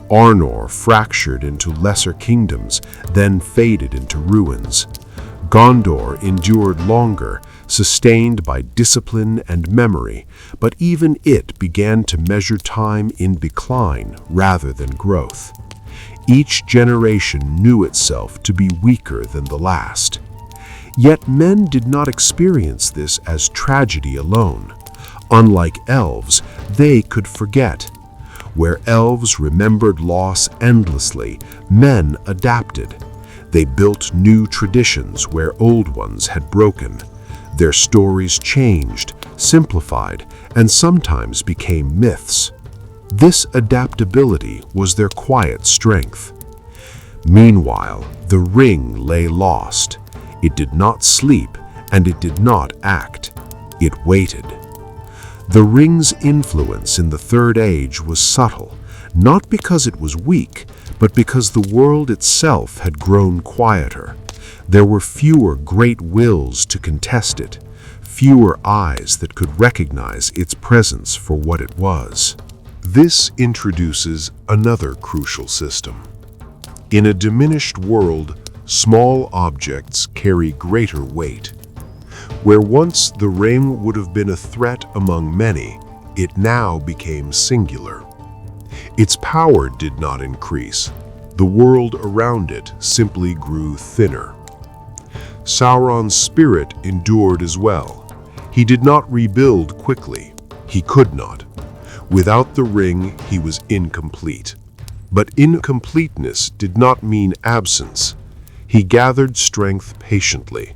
Arnor fractured into lesser kingdoms, then faded into ruins. Gondor endured longer, sustained by discipline and memory, but even it began to measure time in decline rather than growth. Each generation knew itself to be weaker than the last. Yet men did not experience this as tragedy alone. Unlike elves, they could forget. Where elves remembered loss endlessly, men adapted. They built new traditions where old ones had broken. Their stories changed, simplified, and sometimes became myths. This adaptability was their quiet strength. Meanwhile, the ring lay lost. It did not sleep, and it did not act. It waited. The ring's influence in the Third Age was subtle, not because it was weak, but because the world itself had grown quieter. There were fewer great wills to contest it, fewer eyes that could recognize its presence for what it was. This introduces another crucial system. In a diminished world, small objects carry greater weight. Where once the ring would have been a threat among many, it now became singular. Its power did not increase. The world around it simply grew thinner. Sauron's spirit endured as well. He did not rebuild quickly. He could not. Without the ring, he was incomplete. But incompleteness did not mean absence. He gathered strength patiently,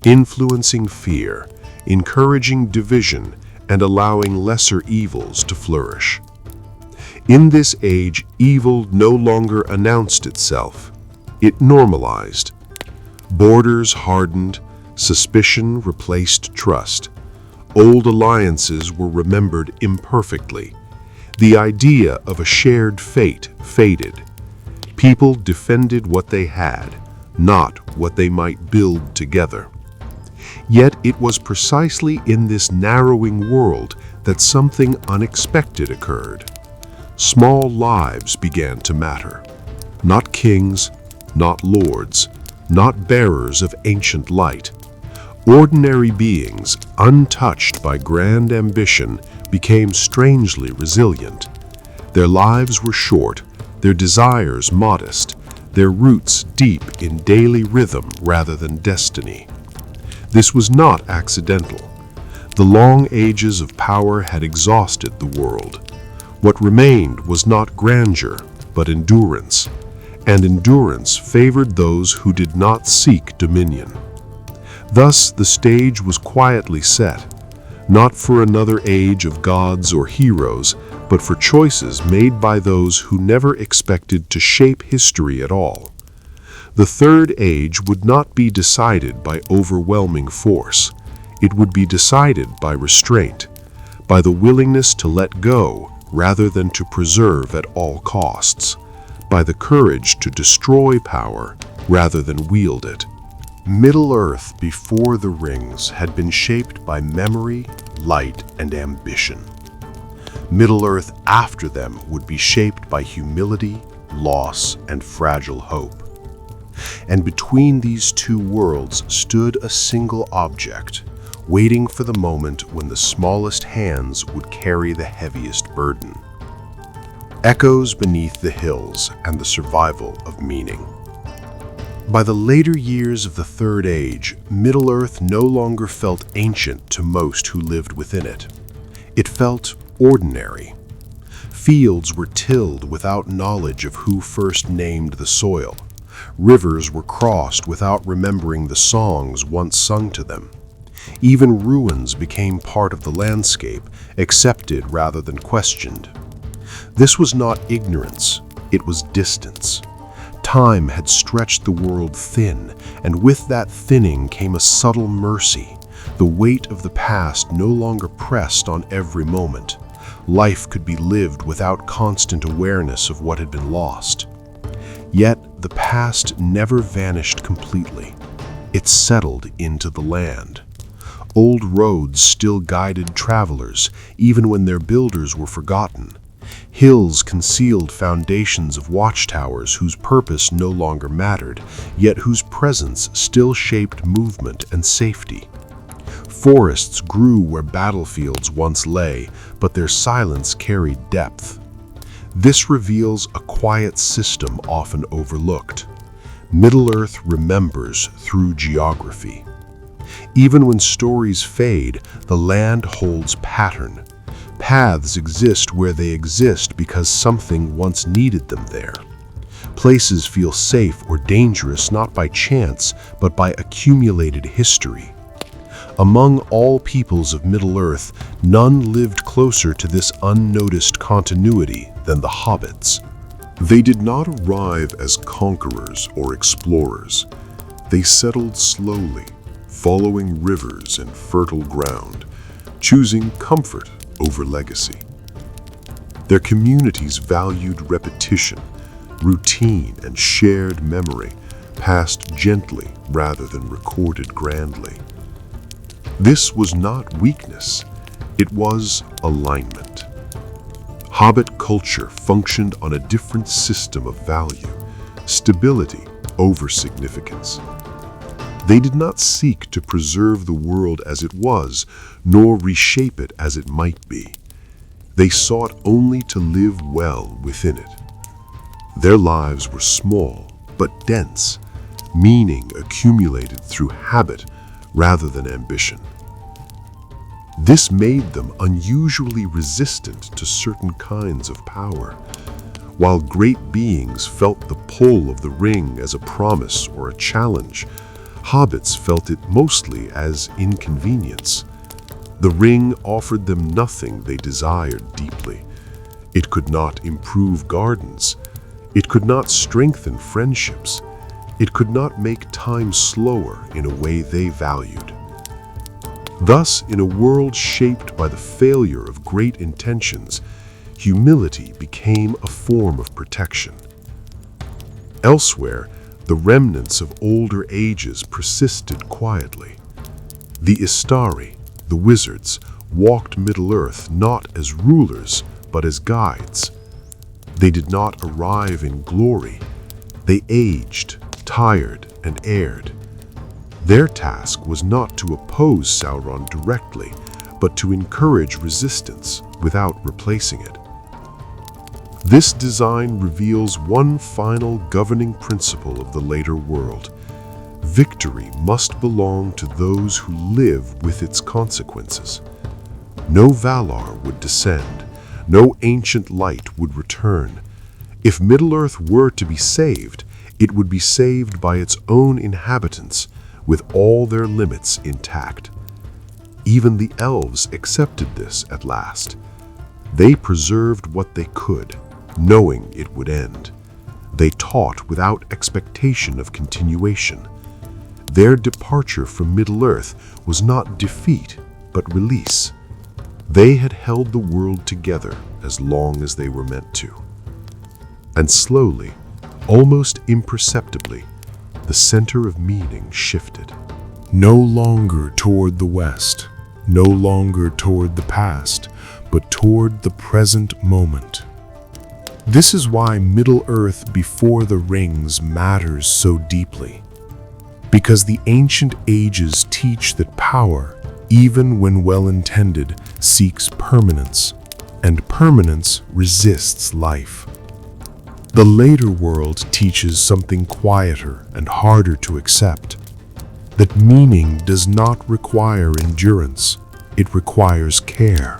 influencing fear, encouraging division, and allowing lesser evils to flourish. In this age, evil no longer announced itself. It normalized. Borders hardened, suspicion replaced trust. Old alliances were remembered imperfectly. The idea of a shared fate faded. People defended what they had, not what they might build together. Yet it was precisely in this narrowing world that something unexpected occurred. Small lives began to matter. Not kings, not lords, not bearers of ancient light. Ordinary beings, untouched by grand ambition, became strangely resilient. Their lives were short, their desires modest, their roots deep in daily rhythm rather than destiny. This was not accidental. The long ages of power had exhausted the world. What remained was not grandeur, but endurance, and endurance favored those who did not seek dominion. Thus, the stage was quietly set, not for another age of gods or heroes, but for choices made by those who never expected to shape history at all. The third age would not be decided by overwhelming force. It would be decided by restraint, by the willingness to let go rather than to preserve at all costs, by the courage to destroy power rather than wield it. Middle-earth before the rings had been shaped by memory, light, and ambition. Middle-earth after them would be shaped by humility, loss, and fragile hope. And between these two worlds stood a single object, waiting for the moment when the smallest hands would carry the heaviest burden. Echoes beneath the hills and the survival of meaning. By the later years of the Third Age, Middle-earth no longer felt ancient to most who lived within it. It felt ordinary. Fields were tilled without knowledge of who first named the soil. Rivers were crossed without remembering the songs once sung to them. Even ruins became part of the landscape, accepted rather than questioned. This was not ignorance, it was distance. Time had stretched the world thin, and with that thinning came a subtle mercy. The weight of the past no longer pressed on every moment. Life could be lived without constant awareness of what had been lost. Yet the past never vanished completely. It settled into the land. Old roads still guided travelers, even when their builders were forgotten. Hills concealed foundations of watchtowers whose purpose no longer mattered, yet whose presence still shaped movement and safety. Forests grew where battlefields once lay, but their silence carried depth. This reveals a quiet system often overlooked. Middle-earth remembers through geography. Even when stories fade, the land holds pattern. Paths exist where they exist because something once needed them there. Places feel safe or dangerous not by chance, but by accumulated history. Among all peoples of Middle-earth, none lived closer to this unnoticed continuity than the hobbits. They did not arrive as conquerors or explorers. They settled slowly, following rivers and fertile ground, choosing comfort over legacy. Their communities valued repetition, routine, and shared memory, passed gently rather than recorded grandly. This was not weakness, it was alignment. Hobbit culture functioned on a different system of value, stability over significance. They did not seek to preserve the world as it was, nor reshape it as it might be. They sought only to live well within it. Their lives were small, but dense, meaning accumulated through habit rather than ambition. This made them unusually resistant to certain kinds of power. While great beings felt the pull of the ring as a promise or a challenge, hobbits felt it mostly as inconvenience. The ring offered them nothing they desired deeply. It could not improve gardens. It could not strengthen friendships. It could not make time slower in a way they valued. Thus, in a world shaped by the failure of great intentions, humility became a form of protection. Elsewhere, the remnants of older ages persisted quietly. The Istari, the wizards, walked Middle-earth not as rulers, but as guides. They did not arrive in glory. They aged, tired, and erred. Their task was not to oppose Sauron directly, but to encourage resistance without replacing it. This design reveals one final governing principle of the later world. Victory must belong to those who live with its consequences. No Valar would descend. No ancient light would return. If Middle-earth were to be saved, it would be saved by its own inhabitants, with all their limits intact. Even the elves accepted this at last. They preserved what they could, knowing it would end. They taught without expectation of continuation. Their departure from Middle-earth was not defeat, but release. They had held the world together as long as they were meant to. And slowly, almost imperceptibly, the center of meaning shifted. No longer toward the west, no longer toward the past, but toward the present moment. This is why Middle-earth before the rings matters so deeply. Because the ancient ages teach that power, even when well-intended, seeks permanence, and permanence resists life. The later world teaches something quieter and harder to accept, that meaning does not require endurance, it requires care.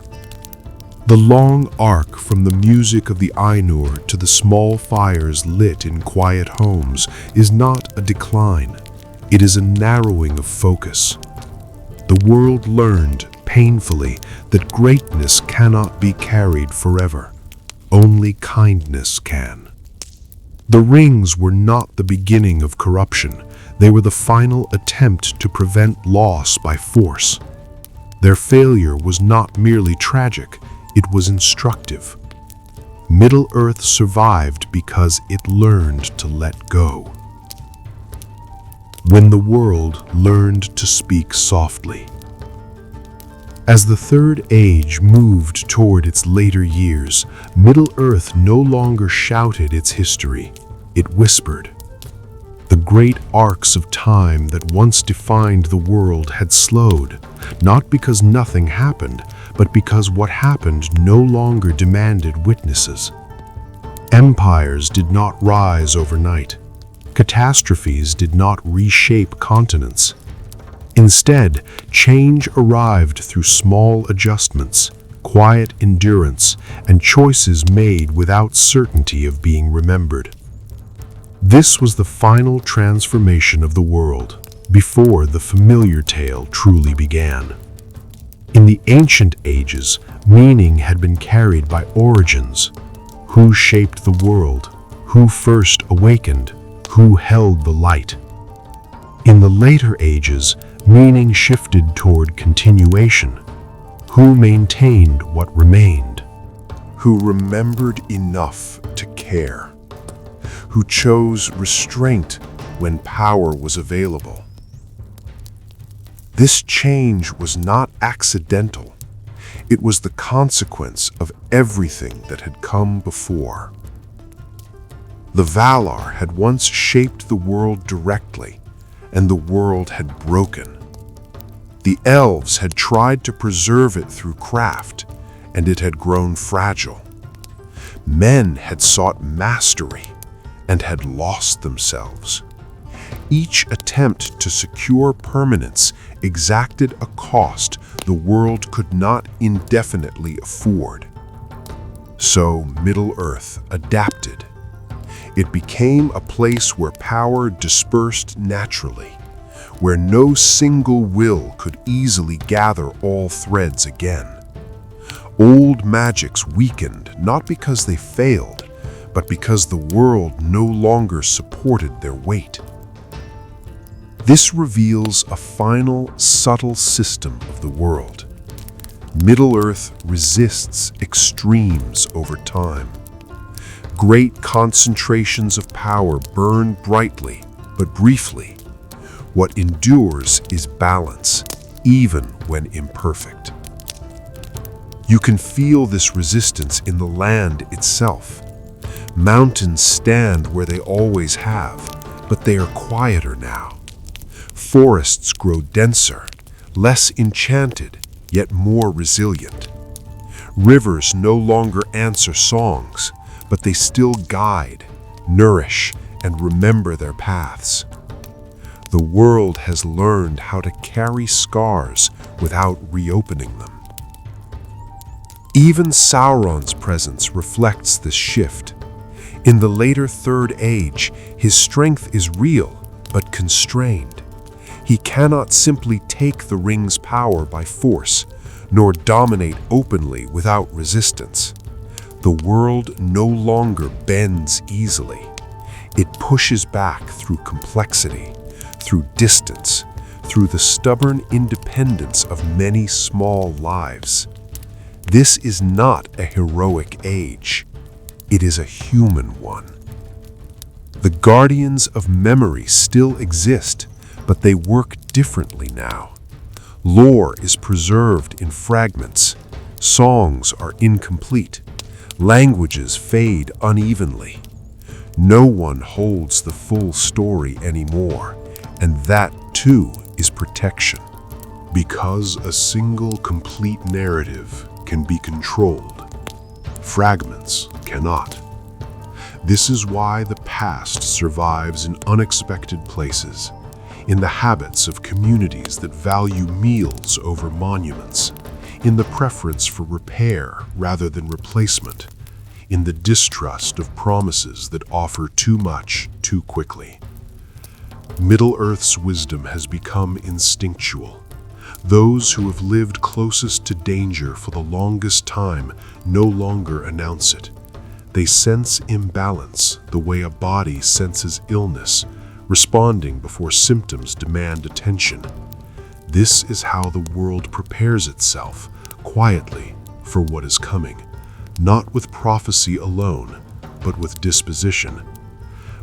The long arc from the music of the Ainur to the small fires lit in quiet homes is not a decline, it is a narrowing of focus. The world learned, painfully, that greatness cannot be carried forever. Only kindness can. The rings were not the beginning of corruption. They were the final attempt to prevent loss by force. Their failure was not merely tragic, it was instructive. Middle-earth survived because it learned to let go. When the world learned to speak softly. As the Third Age moved toward its later years, Middle-earth no longer shouted its history, it whispered. The great arcs of time that once defined the world had slowed, not because nothing happened, but because what happened no longer demanded witnesses. Empires did not rise overnight. Catastrophes did not reshape continents. Instead, change arrived through small adjustments, quiet endurance, and choices made without certainty of being remembered. This was the final transformation of the world, before the familiar tale truly began. In the ancient ages, meaning had been carried by origins. Who shaped the world? Who first awakened? Who held the light? In the later ages, meaning shifted toward continuation. Who maintained what remained? Who remembered enough to care? Who chose restraint when power was available? This change was not accidental. It was the consequence of everything that had come before. The Valar had once shaped the world directly, and the world had broken. The elves had tried to preserve it through craft, and it had grown fragile. Men had sought mastery, and had lost themselves. Each attempt to secure permanence exacted a cost the world could not indefinitely afford. So Middle-earth adapted. It became a place where power dispersed naturally, where no single will could easily gather all threads again. Old magics weakened not because they failed, but because the world no longer supported their weight. This reveals a final, subtle system of the world. Middle-earth resists extremes over time. Great concentrations of power burn brightly, but briefly. What endures is balance, even when imperfect. You can feel this resistance in the land itself. Mountains stand where they always have, but they are quieter now. Forests grow denser, less enchanted, yet more resilient. Rivers no longer answer songs, but they still guide, nourish, and remember their paths. The world has learned how to carry scars without reopening them. Even Sauron's presence reflects this shift. In the later Third Age, his strength is real, but constrained. He cannot simply take the ring's power by force, nor dominate openly without resistance. The world no longer bends easily. It pushes back through complexity, through distance, through the stubborn independence of many small lives. This is not a heroic age. It is a human one. The guardians of memory still exist, but they work differently now. Lore is preserved in fragments. Songs are incomplete. Languages fade unevenly. No one holds the full story anymore, and that too is protection. Because a single complete narrative can be controlled, fragments cannot. This is why the past survives in unexpected places, in the habits of communities that value meals over monuments, in the preference for repair rather than replacement, in the distrust of promises that offer too much too quickly. Middle-earth's wisdom has become instinctual. Those who have lived closest to danger for the longest time no longer announce it. They sense imbalance the way a body senses illness, responding before symptoms demand attention. This is how the world prepares itself, quietly, for what is coming, not with prophecy alone, but with disposition.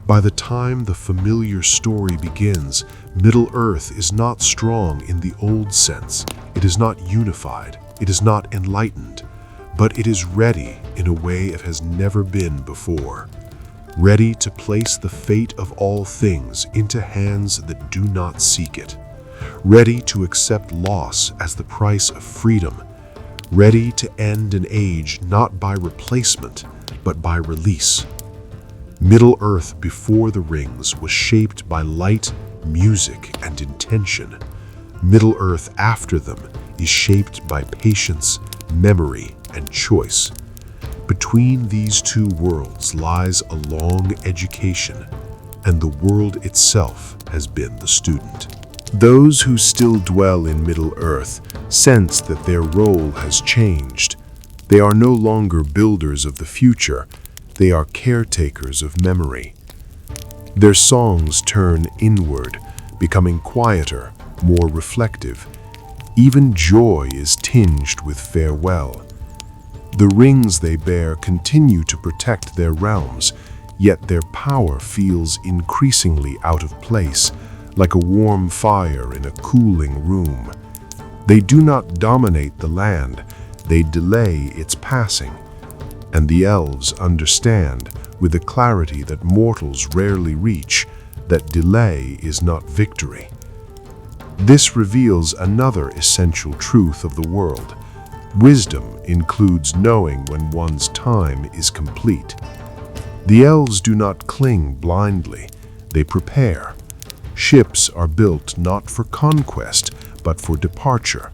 By the time the familiar story begins, Middle-earth is not strong in the old sense. It is not unified. It is not enlightened. But it is ready in a way it has never been before. Ready to place the fate of all things into hands that do not seek it. Ready to accept loss as the price of freedom. Ready to end an age not by replacement, but by release. Middle-earth before the rings was shaped by light, music, and intention. Middle-earth after them is shaped by patience, memory, and choice. Between these two worlds lies a long education, and the world itself has been the student. Those who still dwell in Middle-earth sense that their role has changed. They are no longer builders of the future. They are caretakers of memory. Their songs turn inward, becoming quieter, more reflective. Even joy is tinged with farewell. The rings they bear continue to protect their realms, yet their power feels increasingly out of place, like a warm fire in a cooling room. They do not dominate the land, they delay its passing. And the elves understand, with a clarity that mortals rarely reach, that delay is not victory. This reveals another essential truth of the world. Wisdom includes knowing when one's time is complete. The elves do not cling blindly, they prepare. Ships are built not for conquest, but for departure.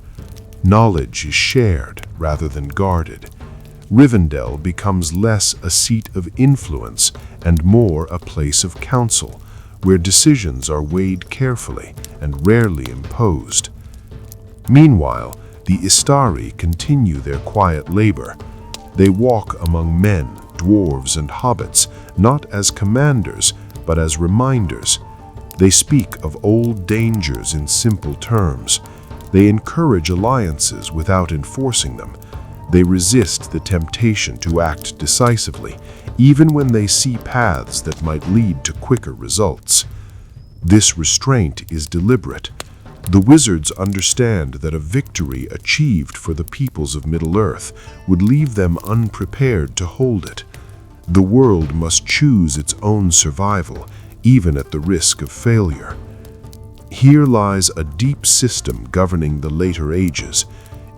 Knowledge is shared rather than guarded. Rivendell becomes less a seat of influence and more a place of counsel, where decisions are weighed carefully and rarely imposed. Meanwhile, the Istari continue their quiet labor. They walk among men, dwarves, and hobbits, not as commanders, but as reminders. They speak of old dangers in simple terms. They encourage alliances without enforcing them. They resist the temptation to act decisively, even when they see paths that might lead to quicker results. This restraint is deliberate. The wizards understand that a victory achieved for the peoples of Middle-earth would leave them unprepared to hold it. The world must choose its own survival, even at the risk of failure. Here lies a deep system governing the later ages.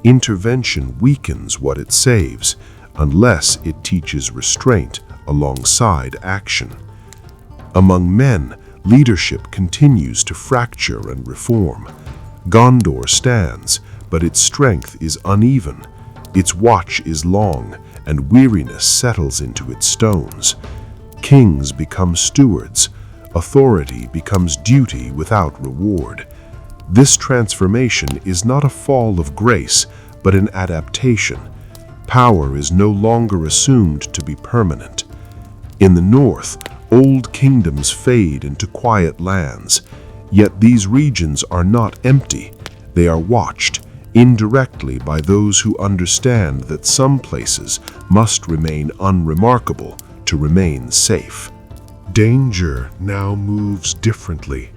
Intervention weakens what it saves, unless it teaches restraint alongside action. Among men, leadership continues to fracture and reform. Gondor stands, but its strength is uneven. Its watch is long, and weariness settles into its stones. Kings become stewards. Authority becomes duty without reward. This transformation is not a fall of grace, but an adaptation. Power is no longer assumed to be permanent. In the north, old kingdoms fade into quiet lands. Yet these regions are not empty. They are watched, indirectly, by those who understand that some places must remain unremarkable to remain safe. Danger now moves differently.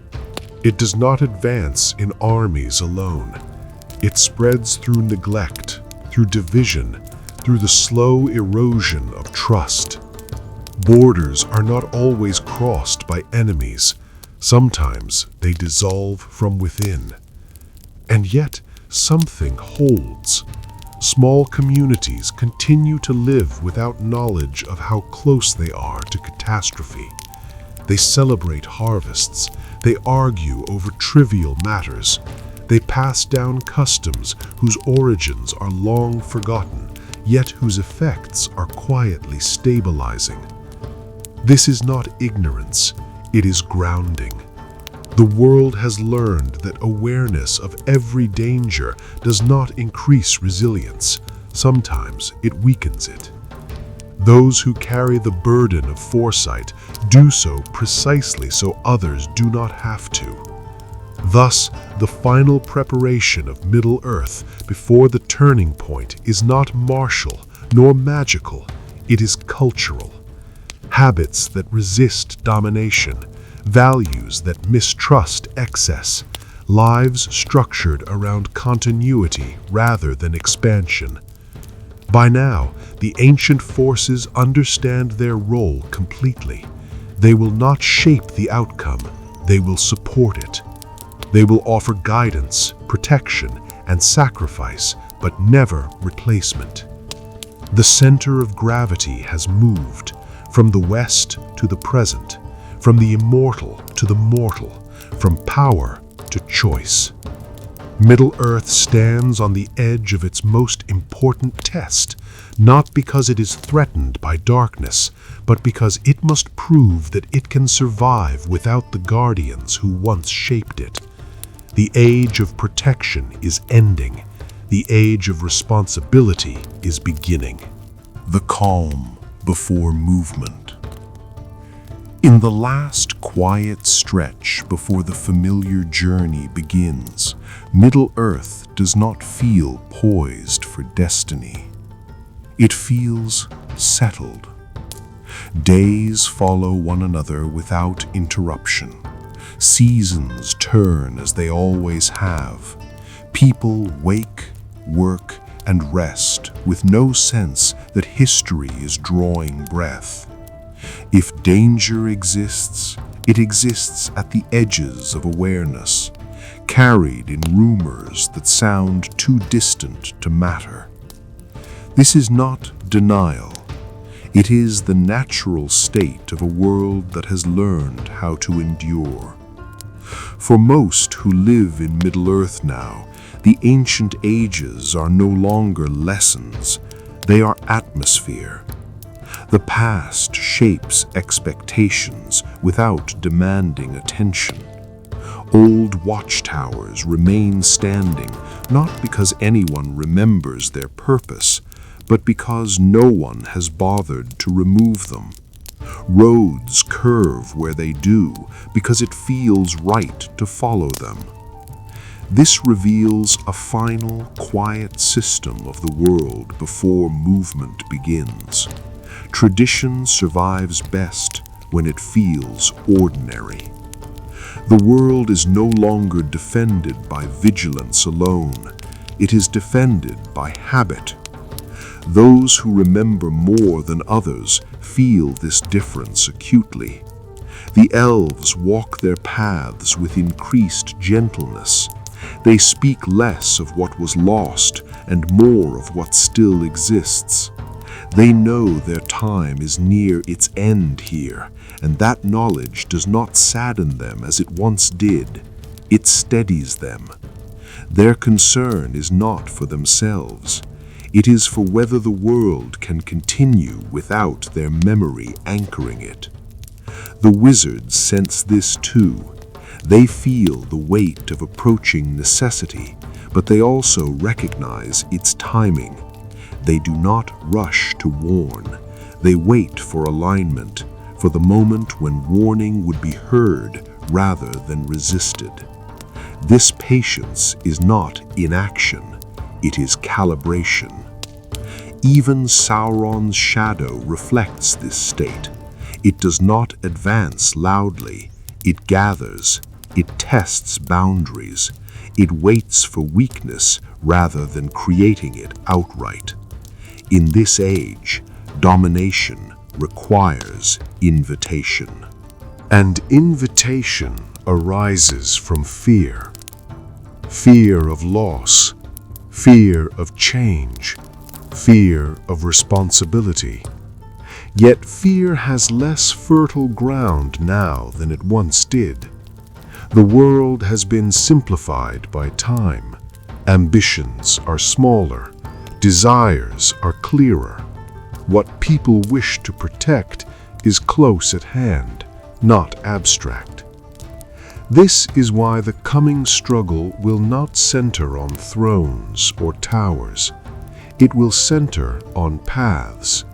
It does not advance in armies alone. It spreads through neglect, through division, through the slow erosion of trust. Borders are not always crossed by enemies. Sometimes they dissolve from within. And yet, something holds. Small communities continue to live without knowledge of how close they are to catastrophe. They celebrate harvests. They argue over trivial matters. They pass down customs whose origins are long forgotten, yet whose effects are quietly stabilizing. This is not ignorance, it is grounding. The world has learned that awareness of every danger does not increase resilience. Sometimes it weakens it. Those who carry the burden of foresight do so precisely so others do not have to. Thus, the final preparation of Middle-earth before the turning point is not martial nor magical, it is cultural. Habits that resist domination, values that mistrust excess, lives structured around continuity rather than expansion. By now, the ancient forces understand their role completely. They will not shape the outcome, they will support it. They will offer guidance, protection, and sacrifice, but never replacement. The center of gravity has moved, from the west to the present, from the immortal to the mortal, from power to choice. Middle-earth stands on the edge of its most important test, not because it is threatened by darkness, but because it must prove that it can survive without the guardians who once shaped it. The age of protection is ending. The age of responsibility is beginning. The calm before movement. In the last quiet stretch before the familiar journey begins, Middle-earth does not feel poised for destiny. It feels settled. Days follow one another without interruption. Seasons turn as they always have. People wake, work, and rest with no sense that history is drawing breath. If danger exists, it exists at the edges of awareness, carried in rumors that sound too distant to matter. This is not denial. It is the natural state of a world that has learned how to endure. For most who live in Middle-earth now, the ancient ages are no longer lessons, they are atmosphere. The past shapes expectations without demanding attention. Old watchtowers remain standing, not because anyone remembers their purpose, but because no one has bothered to remove them. Roads curve where they do, because it feels right to follow them. This reveals a final, quiet system of the world before movement begins. Tradition survives best when it feels ordinary. The world is no longer defended by vigilance alone. It is defended by habit. Those who remember more than others feel this difference acutely. The elves walk their paths with increased gentleness. They speak less of what was lost and more of what still exists. They know their time is near its end here, and that knowledge does not sadden them as it once did. It steadies them. Their concern is not for themselves. It is for whether the world can continue without their memory anchoring it. The wizards sense this too. They feel the weight of approaching necessity, but they also recognize its timing. They do not rush to warn. They wait for alignment, for the moment when warning would be heard rather than resisted. This patience is not inaction, it is calibration. Even Sauron's shadow reflects this state. It does not advance loudly. It gathers. It tests boundaries. It waits for weakness rather than creating it outright. In this age, domination requires invitation. And invitation arises from fear. Fear of loss, fear of change, fear of responsibility. Yet fear has less fertile ground now than it once did. The world has been simplified by time. Ambitions are smaller. Desires are clearer. What people wish to protect is close at hand, not abstract. This is why the coming struggle will not center on thrones or towers. It will center on paths,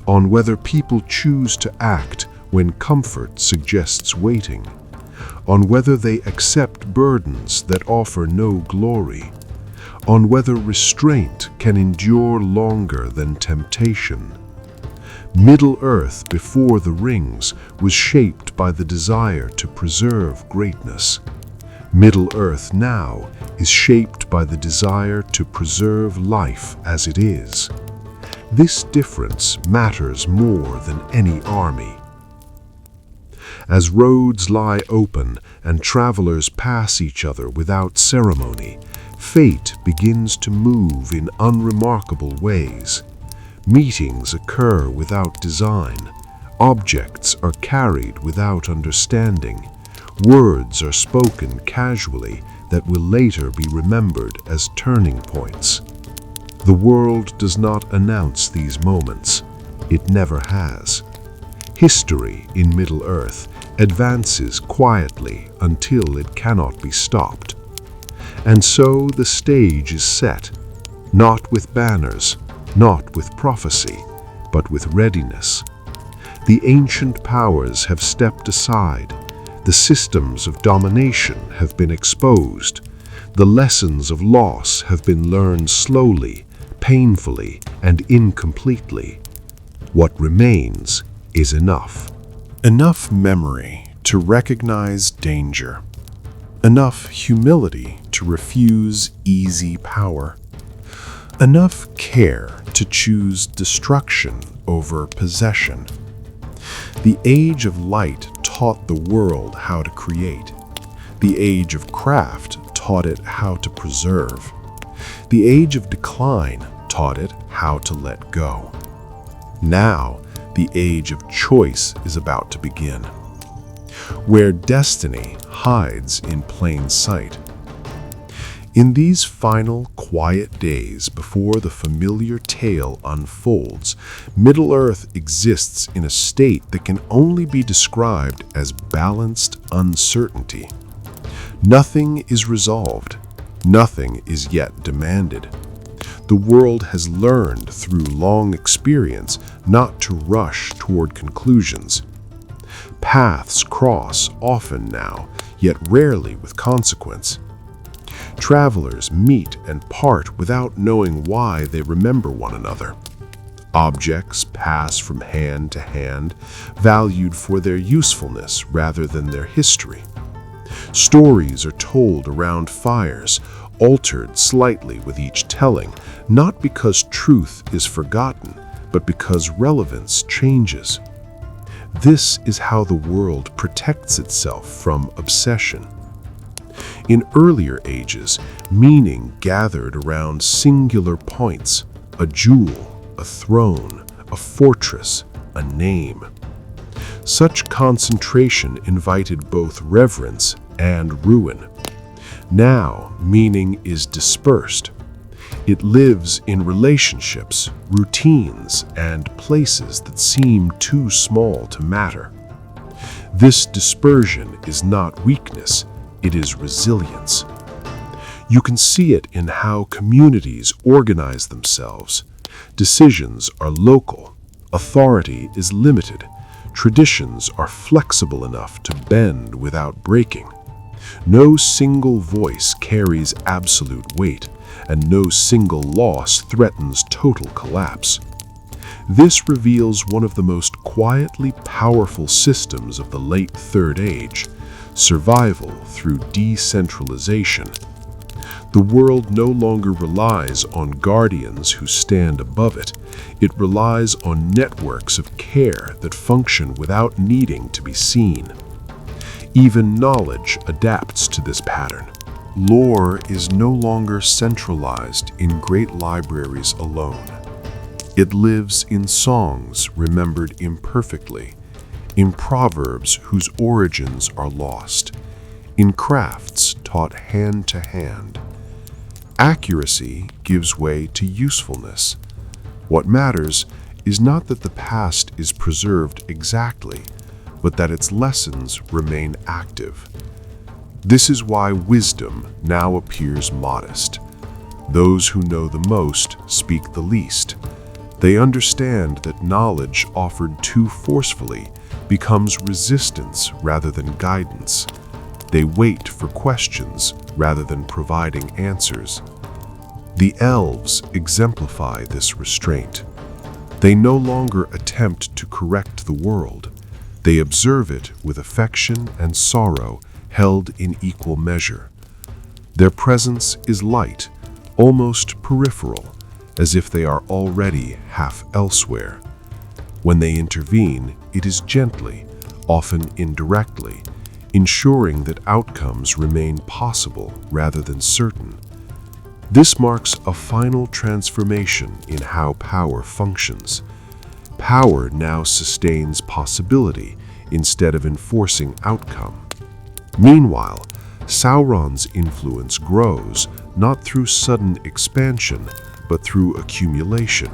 on whether people choose to act when comfort suggests waiting, on whether they accept burdens that offer no glory, on whether restraint can endure longer than temptation. Middle-earth before the rings was shaped by the desire to preserve greatness. Middle-earth now is shaped by the desire to preserve life as it is. This difference matters more than any army. As roads lie open and travelers pass each other without ceremony, fate begins to move in unremarkable ways. Meetings occur without design. Objects are carried without understanding. Words are spoken casually that will later be remembered as turning points. The world does not announce these moments. It never has. History in Middle-earth advances quietly until it cannot be stopped. And so the stage is set, not with banners, not with prophecy, but with readiness. The ancient powers have stepped aside. The systems of domination have been exposed. The lessons of loss have been learned slowly, painfully, and incompletely. What remains is enough. Enough memory to recognize danger. Enough humility to refuse easy power. Enough care to choose destruction over possession. The age of light taught the world how to create. The age of craft taught it how to preserve. The age of decline taught it how to let go. Now, the age of choice is about to begin, where destiny hides in plain sight. In these final, quiet days before the familiar tale unfolds, Middle-earth exists in a state that can only be described as balanced uncertainty. Nothing is resolved. Nothing is yet demanded. The world has learned through long experience not to rush toward conclusions. Paths cross often now, yet rarely with consequence. Travelers meet and part without knowing why they remember one another. Objects pass from hand to hand, valued for their usefulness rather than their history. Stories are told around fires, altered slightly with each telling, not because truth is forgotten, but because relevance changes. This is how the world protects itself from obsession. In earlier ages, meaning gathered around singular points: a jewel, a throne, a fortress, a name. Such concentration invited both reverence and ruin. Now, meaning is dispersed. It lives in relationships, routines, and places that seem too small to matter. This dispersion is not weakness, it is resilience. You can see it in how communities organize themselves. Decisions are local, authority is limited, traditions are flexible enough to bend without breaking. No single voice carries absolute weight, and no single loss threatens total collapse. This reveals one of the most quietly powerful systems of the late Third Age: survival through decentralization. The world no longer relies on guardians who stand above it. It relies on networks of care that function without needing to be seen. Even knowledge adapts to this pattern. Lore is no longer centralized in great libraries alone. It lives in songs remembered imperfectly, in proverbs whose origins are lost, in crafts taught hand to hand. Accuracy gives way to usefulness. What matters is not that the past is preserved exactly, but that its lessons remain active. This is why wisdom now appears modest. Those who know the most speak the least. They understand that knowledge offered too forcefully becomes resistance rather than guidance. They wait for questions rather than providing answers. The elves exemplify this restraint. They no longer attempt to correct the world. They observe it with affection and sorrow held in equal measure. Their presence is light, almost peripheral, as if they are already half elsewhere. When they intervene, it is gently, often indirectly, ensuring that outcomes remain possible rather than certain. This marks a final transformation in how power functions. Power now sustains possibility instead of enforcing outcome. Meanwhile, Sauron's influence grows not through sudden expansion, but through accumulation.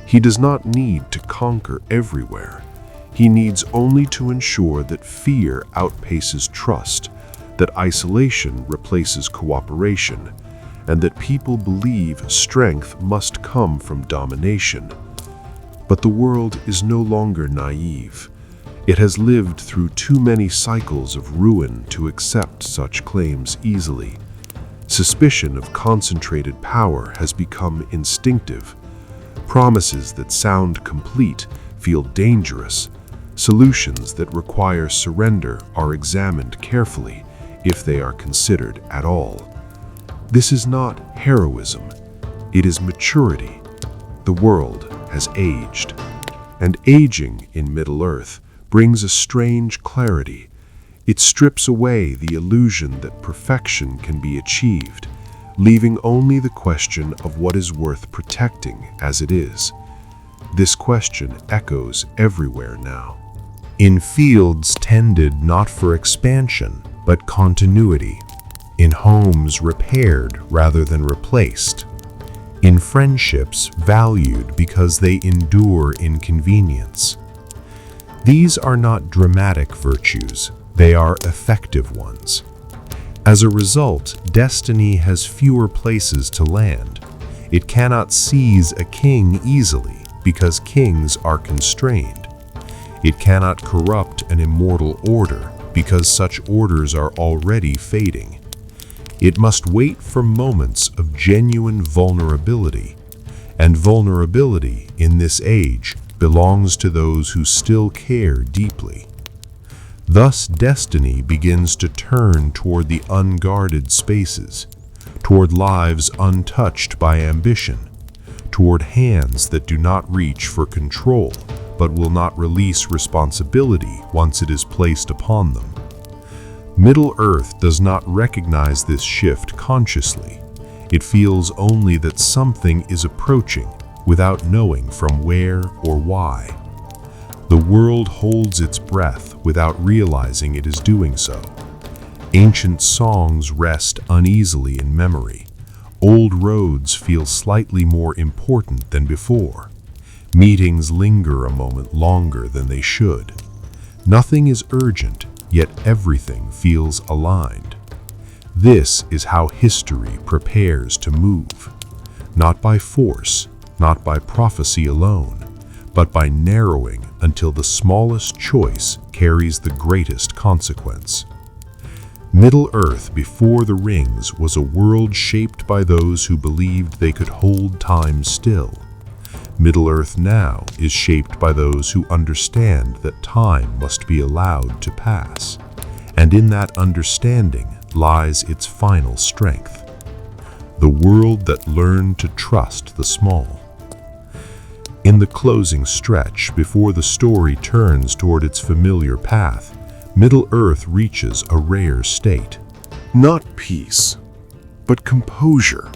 He does not need to conquer everywhere. He needs only to ensure that fear outpaces trust, that isolation replaces cooperation, and that people believe strength must come from domination. But the world is no longer naive. It has lived through too many cycles of ruin to accept such claims easily. Suspicion of concentrated power has become instinctive. Promises that sound complete feel dangerous. Solutions that require surrender are examined carefully, if they are considered at all. This is not heroism, it is maturity. The world has aged, and aging in Middle-earth brings a strange clarity. It strips away the illusion that perfection can be achieved, leaving only the question of what is worth protecting as it is. This question echoes everywhere now. In fields tended not for expansion, but continuity. In homes repaired rather than replaced. In friendships valued because they endure inconvenience. These are not dramatic virtues, they are effective ones. As a result, destiny has fewer places to land. It cannot seize a king easily because kings are constrained. It cannot corrupt an immortal order because such orders are already fading. It must wait for moments of genuine vulnerability, and vulnerability in this age belongs to those who still care deeply. Thus, destiny begins to turn toward the unguarded spaces, toward lives untouched by ambition, toward hands that do not reach for control, but will not release responsibility once it is placed upon them. Middle-earth does not recognize this shift consciously. It feels only that something is approaching without knowing from where or why. The world holds its breath without realizing it is doing so. Ancient songs rest uneasily in memory. Old roads feel slightly more important than before. Meetings linger a moment longer than they should. Nothing is urgent, yet everything feels aligned. This is how history prepares to move, not by force, not by prophecy alone, but by narrowing until the smallest choice carries the greatest consequence. Middle-earth before the rings was a world shaped by those who believed they could hold time still. Middle-earth now is shaped by those who understand that time must be allowed to pass, and in that understanding lies its final strength. The world that learned to trust the small. In the closing stretch, before the story turns toward its familiar path, Middle-earth reaches a rare state. Not peace, but composure.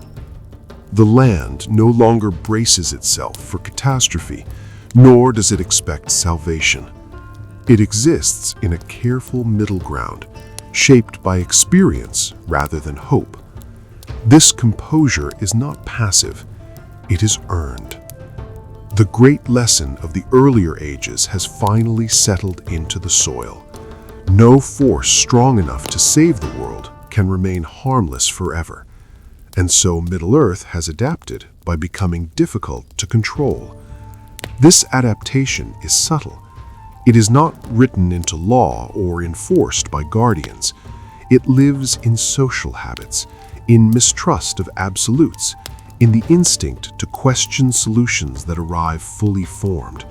The land no longer braces itself for catastrophe, nor does it expect salvation. It exists in a careful middle ground, shaped by experience rather than hope. This composure is not passive, it is earned. The great lesson of the earlier ages has finally settled into the soil. No force strong enough to save the world can remain harmless forever. And so Middle-earth has adapted by becoming difficult to control. This adaptation is subtle. It is not written into law or enforced by guardians. It lives in social habits, in mistrust of absolutes, in the instinct to question solutions that arrive fully formed.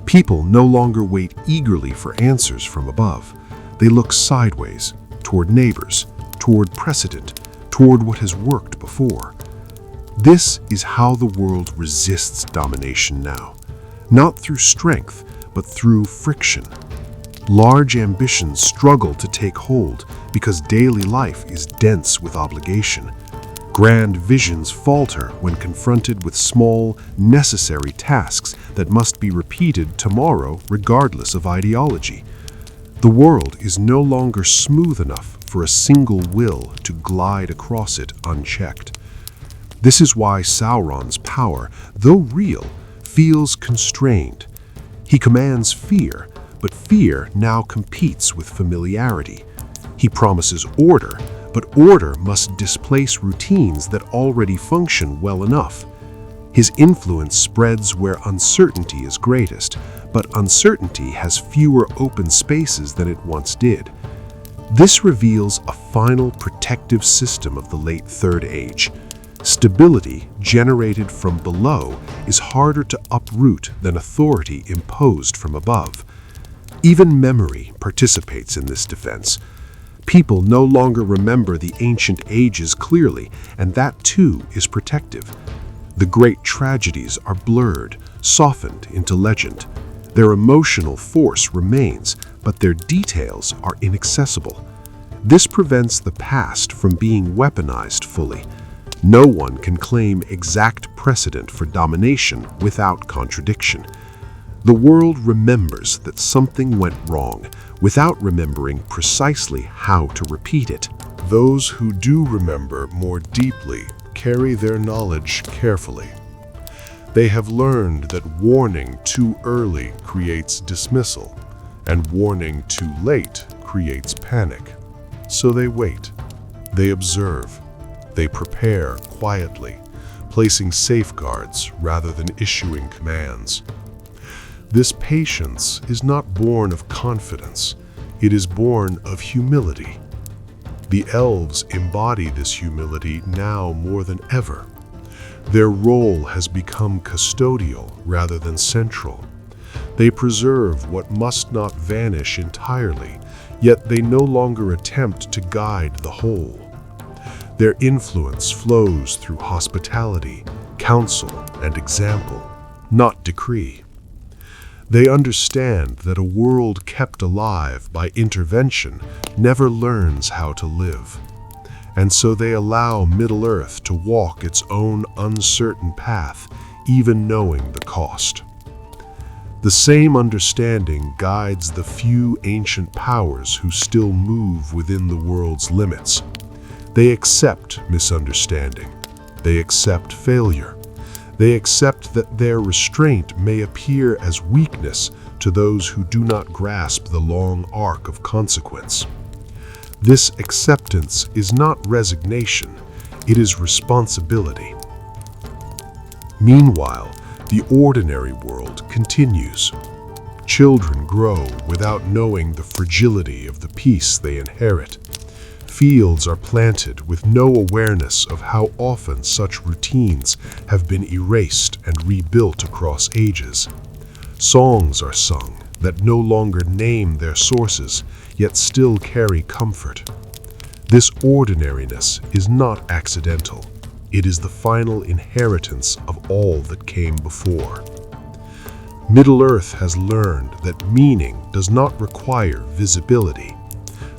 People no longer wait eagerly for answers from above. They look sideways, toward neighbors, toward precedent, toward what has worked before. This is how the world resists domination now, not through strength, but through friction. Large ambitions struggle to take hold because daily life is dense with obligation. Grand visions falter when confronted with small, necessary tasks that must be repeated tomorrow regardless of ideology. The world is no longer smooth enough for a single will to glide across it unchecked. This is why Sauron's power, though real, feels constrained. He commands fear, but fear now competes with familiarity. He promises order, but order must displace routines that already function well enough. His influence spreads where uncertainty is greatest, but uncertainty has fewer open spaces than it once did. This reveals a final protective system of the late Third Age. Stability generated from below is harder to uproot than authority imposed from above. Even memory participates in this defense. People no longer remember the ancient ages clearly, and that too is protective. The great tragedies are blurred, softened into legend. Their emotional force remains, but their details are inaccessible. This prevents the past from being weaponized fully. No one can claim exact precedent for domination without contradiction. The world remembers that something went wrong without remembering precisely how to repeat it. Those who do remember more deeply carry their knowledge carefully. They have learned that warning too early creates dismissal, and warning too late creates panic. So they wait, they observe, they prepare quietly, placing safeguards rather than issuing commands. This patience is not born of confidence, it is born of humility. The elves embody this humility now more than ever. Their role has become custodial rather than central. They preserve what must not vanish entirely, yet they no longer attempt to guide the whole. Their influence flows through hospitality, counsel, and example, not decree. They understand that a world kept alive by intervention never learns how to live, and so they allow Middle-earth to walk its own uncertain path, even knowing the cost. The same understanding guides the few ancient powers who still move within the world's limits. They accept misunderstanding. They accept failure. They accept that their restraint may appear as weakness to those who do not grasp the long arc of consequence. This acceptance is not resignation, it is responsibility. Meanwhile, the ordinary world continues. Children grow without knowing the fragility of the peace they inherit. Fields are planted with no awareness of how often such routines have been erased and rebuilt across ages. Songs are sung that no longer name their sources, yet still carry comfort. This ordinariness is not accidental. It is the final inheritance of all that came before. Middle-earth has learned that meaning does not require visibility,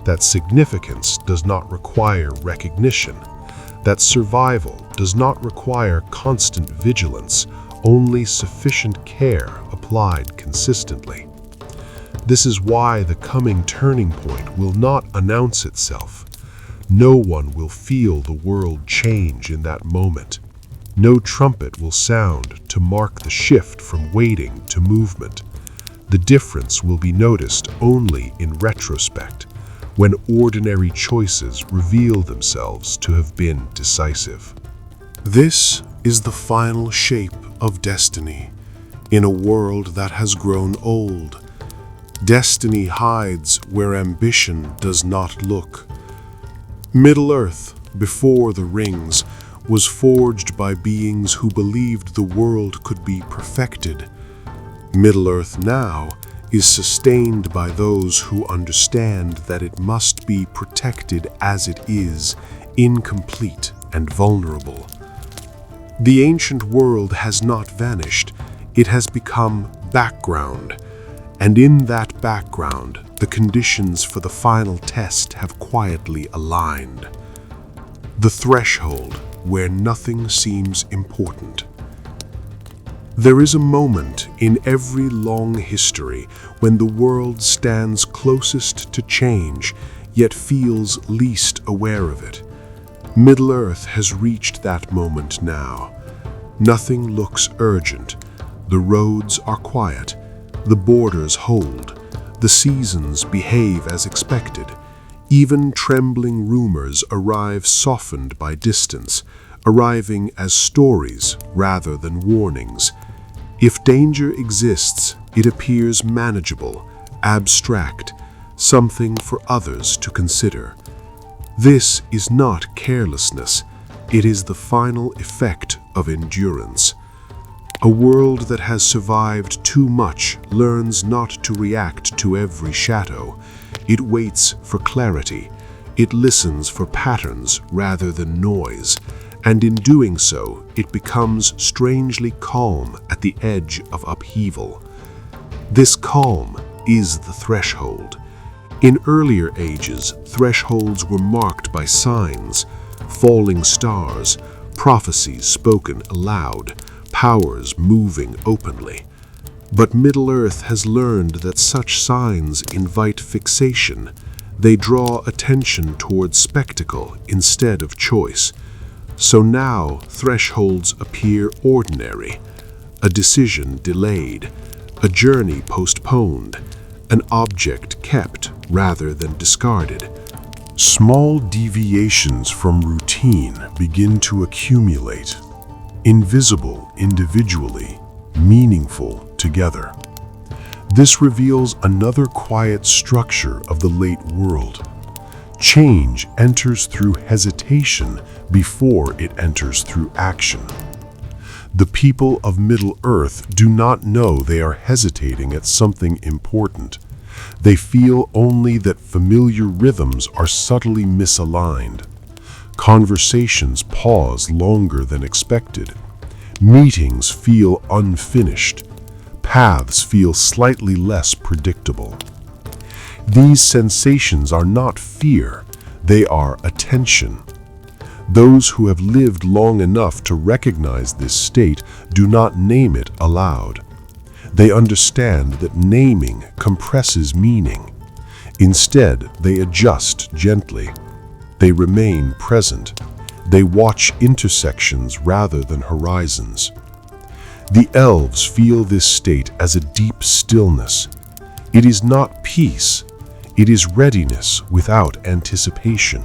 that significance does not require recognition, that survival does not require constant vigilance, only sufficient care applied consistently. This is why the coming turning point will not announce itself. No one will feel the world change in that moment. No trumpet will sound to mark the shift from waiting to movement. The difference will be noticed only in retrospect, when ordinary choices reveal themselves to have been decisive. This is the final shape of destiny in a world that has grown old. Destiny hides where ambition does not look. Middle-earth, before the rings, was forged by beings who believed the world could be perfected. Middle-earth now is sustained by those who understand that it must be protected as it is, incomplete and vulnerable. The ancient world has not vanished, it has become background, and in that background, the conditions for the final test have quietly aligned. The threshold where nothing seems important. There is a moment in every long history when the world stands closest to change, yet feels least aware of it. Middle-earth has reached that moment now. Nothing looks urgent. The roads are quiet. The borders hold. The seasons behave as expected. Even trembling rumors arrive softened by distance, arriving as stories rather than warnings. If danger exists, it appears manageable, abstract, something for others to consider. This is not carelessness, it is the final effect of endurance. A world that has survived too much learns not to react to every shadow. It waits for clarity. It listens for patterns rather than noise. And in doing so, it becomes strangely calm at the edge of upheaval. This calm is the threshold. In earlier ages, thresholds were marked by signs, falling stars, prophecies spoken aloud, powers moving openly. But Middle-earth has learned that such signs invite fixation. They draw attention towards spectacle instead of choice. So now thresholds appear ordinary, a decision delayed, a journey postponed, an object kept rather than discarded. Small deviations from routine begin to accumulate, invisible individually, meaningful together. This reveals another quiet structure of the late world. Change enters through hesitation before it enters through action. The people of Middle-earth do not know they are hesitating at something important. They feel only that familiar rhythms are subtly misaligned. Conversations pause longer than expected. Meetings feel unfinished. Paths feel slightly less predictable. These sensations are not fear, they are attention. Those who have lived long enough to recognize this state do not name it aloud. They understand that naming compresses meaning. Instead, they adjust gently. They remain present. They watch intersections rather than horizons. The elves feel this state as a deep stillness. It is not peace, it is readiness without anticipation.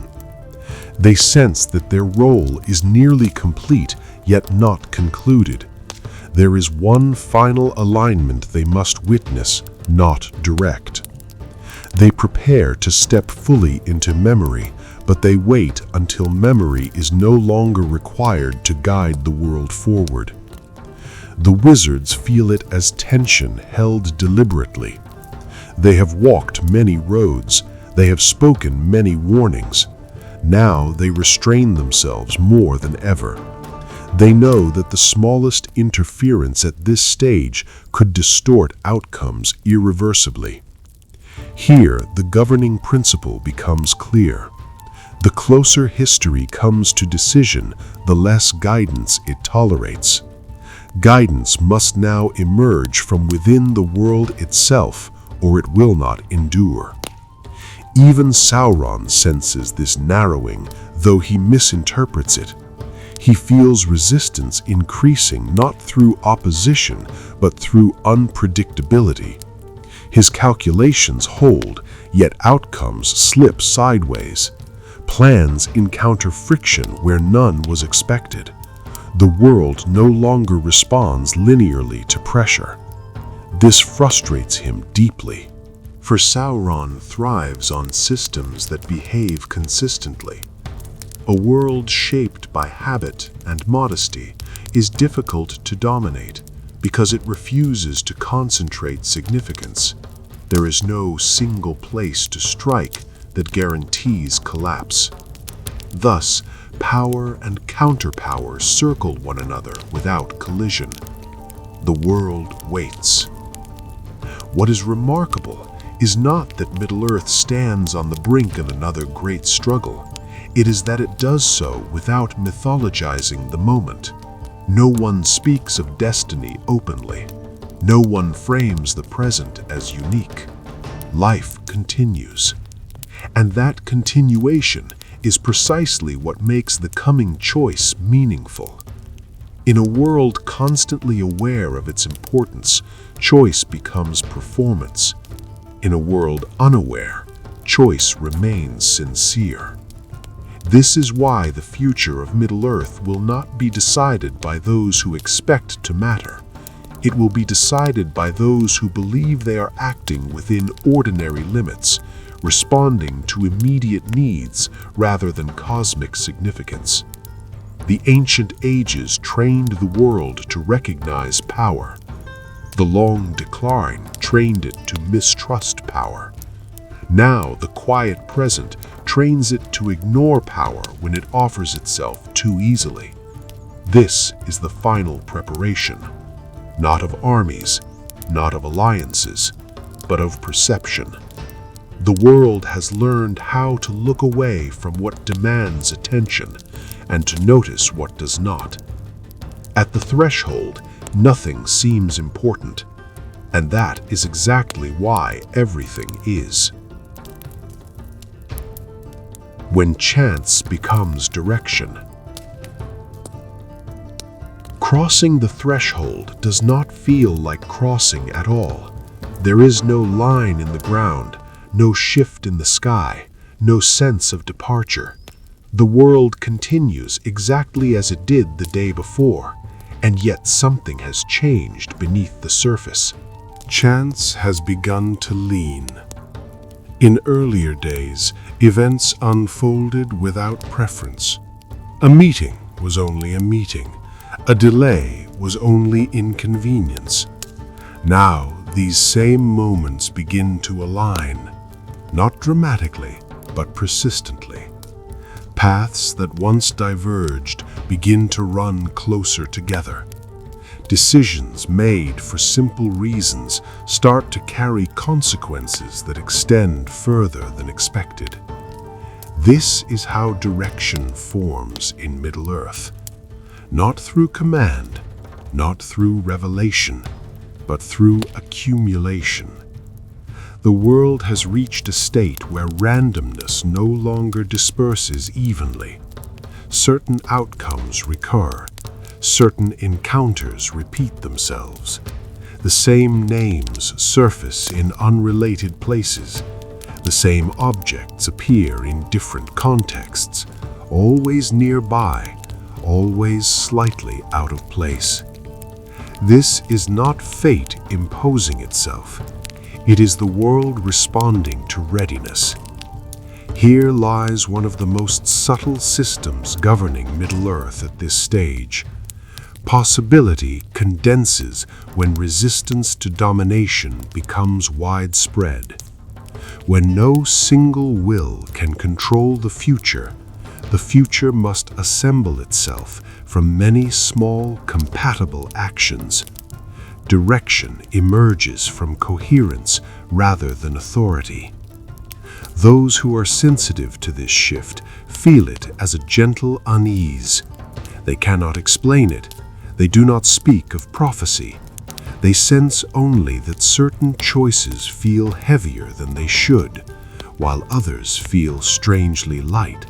They sense that their role is nearly complete, yet not concluded. There is one final alignment they must witness, not direct. They prepare to step fully into memory, but they wait until memory is no longer required to guide the world forward. The wizards feel it as tension held deliberately. They have walked many roads, they have spoken many warnings. Now they restrain themselves more than ever. They know that the smallest interference at this stage could distort outcomes irreversibly. Here, the governing principle becomes clear. The closer history comes to decision, the less guidance it tolerates. Guidance must now emerge from within the world itself, or it will not endure. Even Sauron senses this narrowing, though he misinterprets it. He feels resistance increasing not through opposition, but through unpredictability. His calculations hold, yet outcomes slip sideways. Plans encounter friction where none was expected. The world no longer responds linearly to pressure. This frustrates him deeply. For Sauron thrives on systems that behave consistently. A world shaped by habit and modesty is difficult to dominate because it refuses to concentrate significance. There is no single place to strike that guarantees collapse. Thus, power and counterpower circle one another without collision. The world waits. What is remarkable is not that Middle-earth stands on the brink of another great struggle. It is that it does so without mythologizing the moment. No one speaks of destiny openly. No one frames the present as unique. Life continues. And that continuation is precisely what makes the coming choice meaningful. In a world constantly aware of its importance, choice becomes performance. In a world unaware, choice remains sincere. This is why the future of Middle-earth will not be decided by those who expect to matter. It will be decided by those who believe they are acting within ordinary limits, responding to immediate needs rather than cosmic significance. The ancient ages trained the world to recognize power. The long decline trained it to mistrust power. Now the quiet present trains it to ignore power when it offers itself too easily. This is the final preparation, not of armies, not of alliances, but of perception. The world has learned how to look away from what demands attention and to notice what does not. At the threshold, nothing seems important, and that is exactly why everything is. When chance becomes direction. Crossing the threshold does not feel like crossing at all. There is no line in the ground, no shift in the sky, no sense of departure. The world continues exactly as it did the day before, and yet something has changed beneath the surface. Chance has begun to lean. In earlier days, events unfolded without preference. A meeting was only a meeting. A delay was only inconvenience. Now, these same moments begin to align, not dramatically, but persistently. Paths that once diverged begin to run closer together. Decisions made for simple reasons start to carry consequences that extend further than expected. This is how direction forms in Middle-earth. Not through command, not through revelation, but through accumulation. The world has reached a state where randomness no longer disperses evenly. Certain outcomes recur. Certain encounters repeat themselves. The same names surface in unrelated places. The same objects appear in different contexts, always nearby, always slightly out of place. This is not fate imposing itself. It is the world responding to readiness. Here lies one of the most subtle systems governing Middle-earth at this stage. Possibility condenses when resistance to domination becomes widespread. When no single will can control the future must assemble itself from many small, compatible actions. Direction emerges from coherence rather than authority. Those who are sensitive to this shift feel it as a gentle unease. They cannot explain it. They do not speak of prophecy. They sense only that certain choices feel heavier than they should, while others feel strangely light.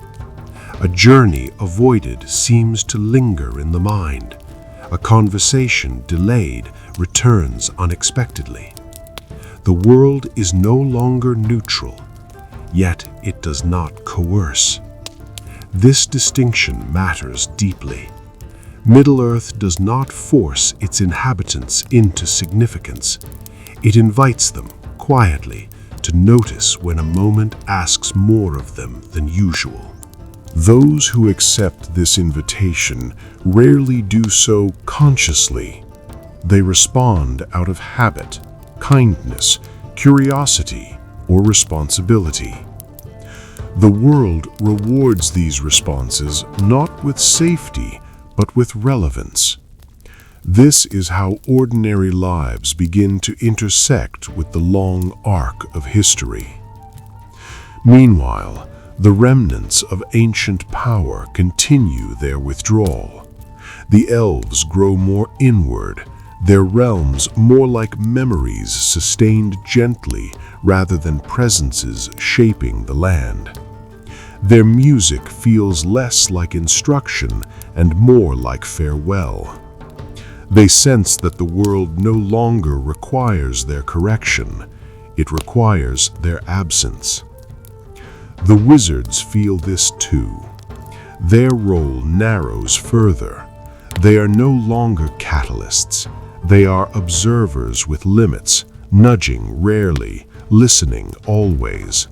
A journey avoided seems to linger in the mind. A conversation delayed returns unexpectedly. The world is no longer neutral, yet it does not coerce. This distinction matters deeply. Middle-earth does not force its inhabitants into significance. It invites them, quietly, to notice when a moment asks more of them than usual. Those who accept this invitation rarely do so consciously. They respond out of habit, kindness, curiosity, or responsibility. The world rewards these responses not with safety, but with relevance. This is how ordinary lives begin to intersect with the long arc of history. Meanwhile, the remnants of ancient power continue their withdrawal. The elves grow more inward, their realms more like memories sustained gently rather than presences shaping the land. Their music feels less like instruction and more like farewell. They sense that the world no longer requires their correction, it requires their absence. The wizards feel this too. Their role narrows further. They are no longer catalysts. They are observers with limits, nudging rarely, listening always.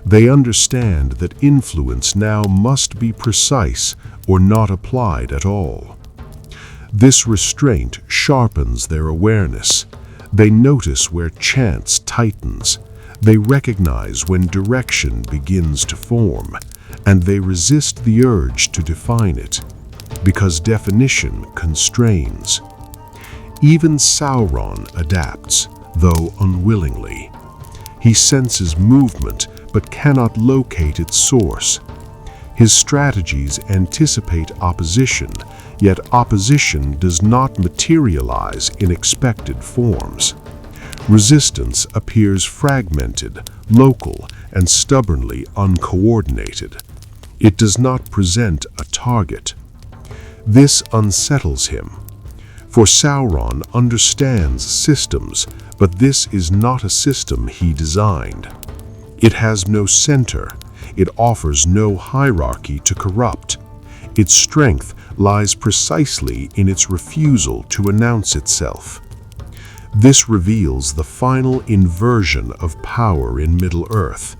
They understand that influence now must be precise or not applied at all. This restraint sharpens their awareness. They notice where chance tightens. They recognize when direction begins to form, and they resist the urge to define it, because definition constrains. Even Sauron adapts, though unwillingly. He senses movement, but cannot locate its source. His strategies anticipate opposition, yet opposition does not materialize in expected forms. Resistance appears fragmented, local, and stubbornly uncoordinated. It does not present a target. This unsettles him. For Sauron understands systems, but this is not a system he designed. It has no center. It offers no hierarchy to corrupt. Its strength lies precisely in its refusal to announce itself. This reveals the final inversion of power in Middle-earth.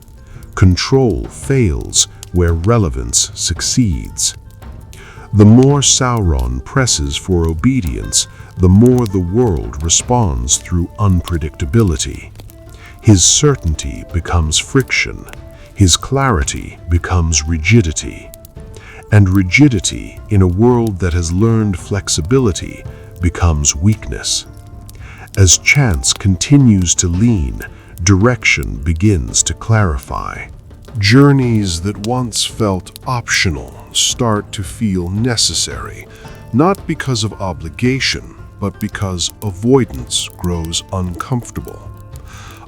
Control fails where relevance succeeds. The more Sauron presses for obedience, the more the world responds through unpredictability. His certainty becomes friction. His clarity becomes rigidity. And rigidity, in a world that has learned flexibility, becomes weakness. As chance continues to lean, direction begins to clarify. Journeys that once felt optional start to feel necessary, not because of obligation, but because avoidance grows uncomfortable.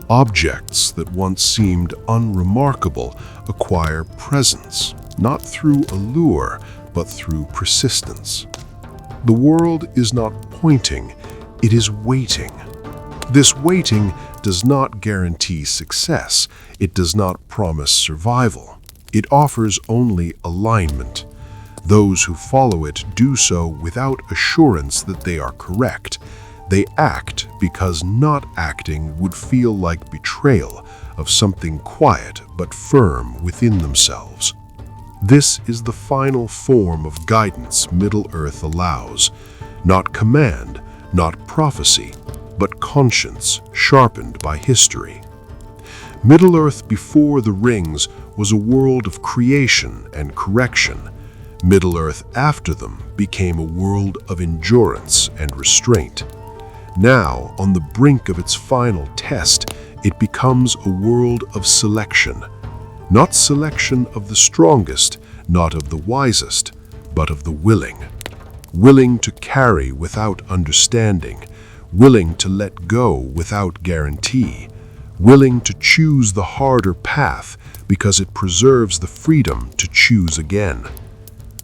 Objects that once seemed unremarkable acquire presence, not through allure, but through persistence. The world is not pointing, it is waiting. This waiting does not guarantee success. It does not promise survival. It offers only alignment. Those who follow it do so without assurance that they are correct. They act because not acting would feel like betrayal of something quiet but firm within themselves. This is the final form of guidance Middle-earth allows. Not command, not prophecy, but conscience sharpened by history. Middle-earth before the rings was a world of creation and correction. Middle-earth after them became a world of endurance and restraint. Now, on the brink of its final test, it becomes a world of selection. Not selection of the strongest, not of the wisest, but of the willing. Willing to carry without understanding, willing to let go without guarantee, willing to choose the harder path because it preserves the freedom to choose again.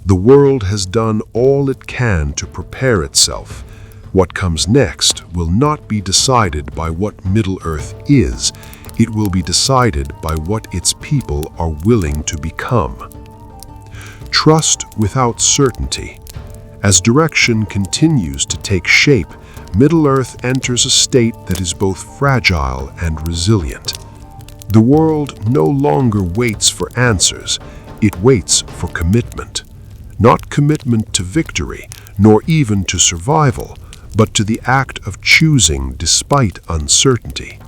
The world has done all it can to prepare itself. What comes next will not be decided by what Middle-earth is. It will be decided by what its people are willing to become. Trust without certainty. As direction continues to take shape, Middle-earth enters a state that is both fragile and resilient. The world no longer waits for answers, it waits for commitment. Not commitment to victory, nor even to survival, but to the act of choosing despite uncertainty.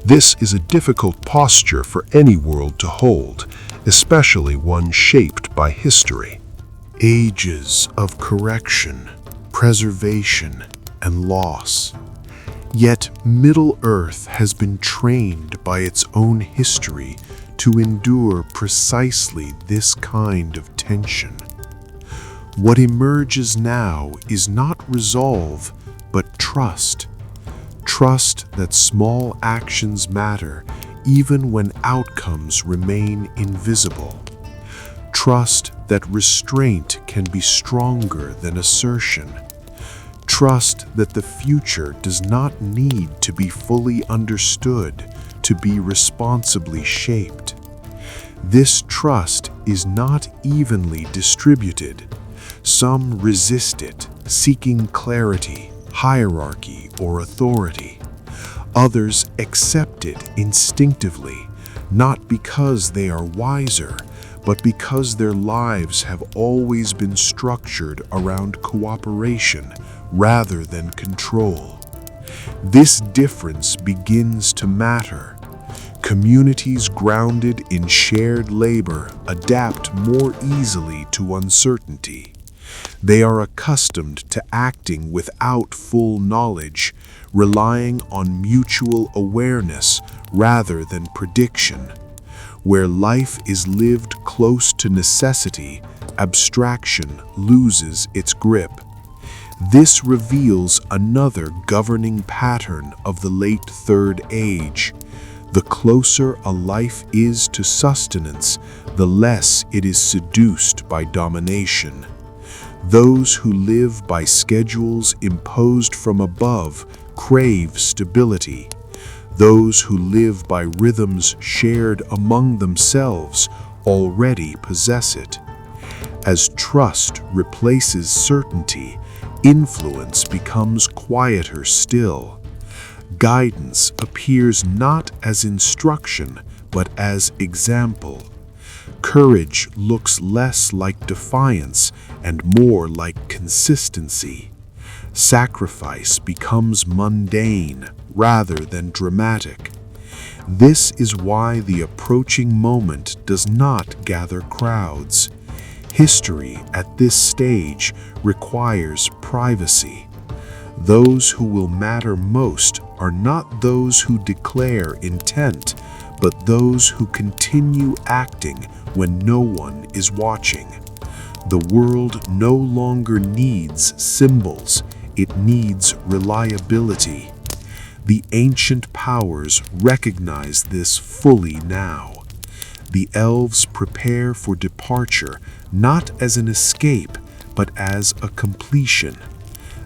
This is a difficult posture for any world to hold, especially one shaped by history. Ages of correction, preservation, and loss. Yet Middle-earth has been trained by its own history to endure precisely this kind of tension. What emerges now is not resolve, but trust. Trust that small actions matter even when outcomes remain invisible. Trust that restraint can be stronger than assertion. Trust that the future does not need to be fully understood to be responsibly shaped. This trust is not evenly distributed. Some resist it, seeking clarity, hierarchy, or authority. Others accept it instinctively, not because they are wiser, but because their lives have always been structured around cooperation rather than control. This difference begins to matter. Communities grounded in shared labor adapt more easily to uncertainty. They are accustomed to acting without full knowledge, relying on mutual awareness rather than prediction. Where life is lived close to necessity, abstraction loses its grip. This reveals another governing pattern of the late Third Age. The closer a life is to sustenance, the less it is seduced by domination. Those who live by schedules imposed from above crave stability. Those who live by rhythms shared among themselves already possess it. As trust replaces certainty, influence becomes quieter still. Guidance appears not as instruction, but as example. Courage looks less like defiance and more like consistency. Sacrifice becomes mundane rather than dramatic. This is why the approaching moment does not gather crowds. History at this stage requires privacy. Those who will matter most are not those who declare intent, but those who continue acting when no one is watching. The world no longer needs symbols, it needs reliability. The ancient powers recognize this fully now. The elves prepare for departure not as an escape, but as a completion.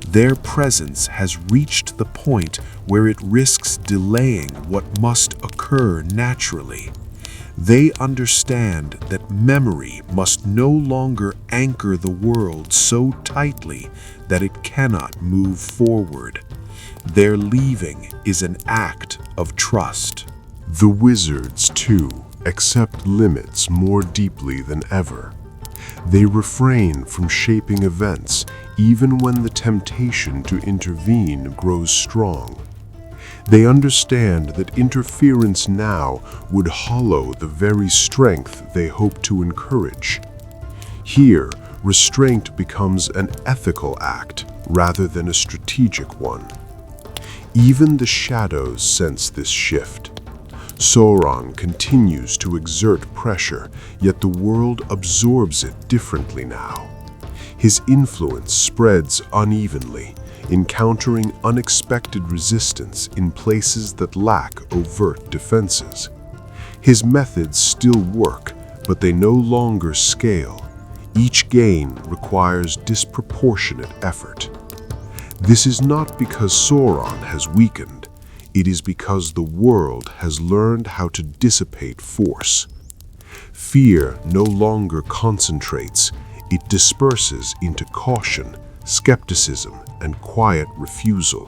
Their presence has reached the point where it risks delaying what must occur naturally. They understand that memory must no longer anchor the world so tightly that it cannot move forward. Their leaving is an act of trust. The wizards, too, accept limits more deeply than ever. They refrain from shaping events even when the temptation to intervene grows strong. They understand that interference now would hollow the very strength they hope to encourage. Here, restraint becomes an ethical act rather than a strategic one. Even the shadows sense this shift. Sauron continues to exert pressure, yet the world absorbs it differently now. His influence spreads unevenly, encountering unexpected resistance in places that lack overt defenses. His methods still work, but they no longer scale. Each gain requires disproportionate effort. This is not because Sauron has weakened. It is because the world has learned how to dissipate force. Fear no longer concentrates. It disperses into caution, skepticism, and quiet refusal.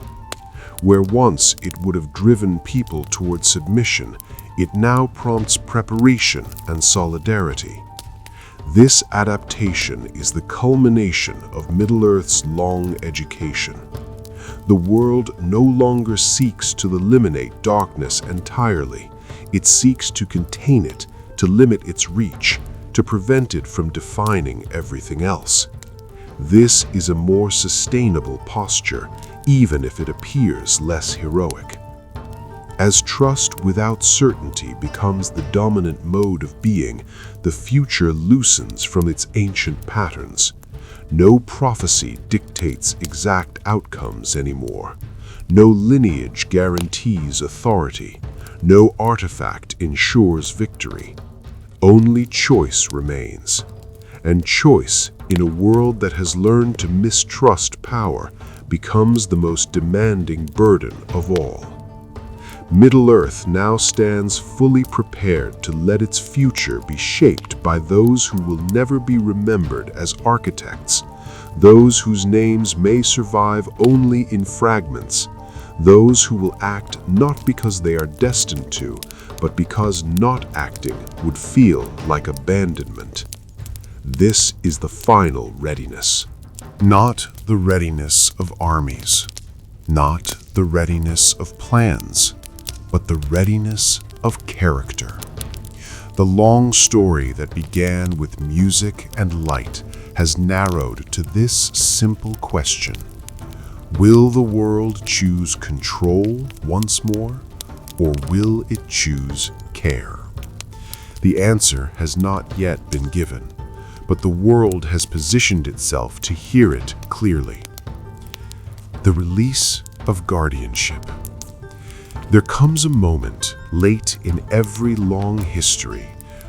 Where once it would have driven people toward submission, it now prompts preparation and solidarity. This adaptation is the culmination of Middle-earth's long education. The world no longer seeks to eliminate darkness entirely. It seeks to contain it, to limit its reach, to prevent it from defining everything else. This is a more sustainable posture, even if it appears less heroic. As trust without certainty becomes the dominant mode of being, the future loosens from its ancient patterns. No prophecy dictates exact outcomes anymore. No lineage guarantees authority. No artifact ensures victory. Only choice remains. And choice, in a world that has learned to mistrust power, becomes the most demanding burden of all. Middle-earth now stands fully prepared to let its future be shaped by those who will never be remembered as architects, those whose names may survive only in fragments, those who will act not because they are destined to, but because not acting would feel like abandonment. This is the final readiness. Not the readiness of armies, not the readiness of plans, but the readiness of character. The long story that began with music and light has narrowed to this simple question: will the world choose control once more, or will it choose care? The answer has not yet been given, but the world has positioned itself to hear it clearly. The release of guardianship. There comes a moment late in every long history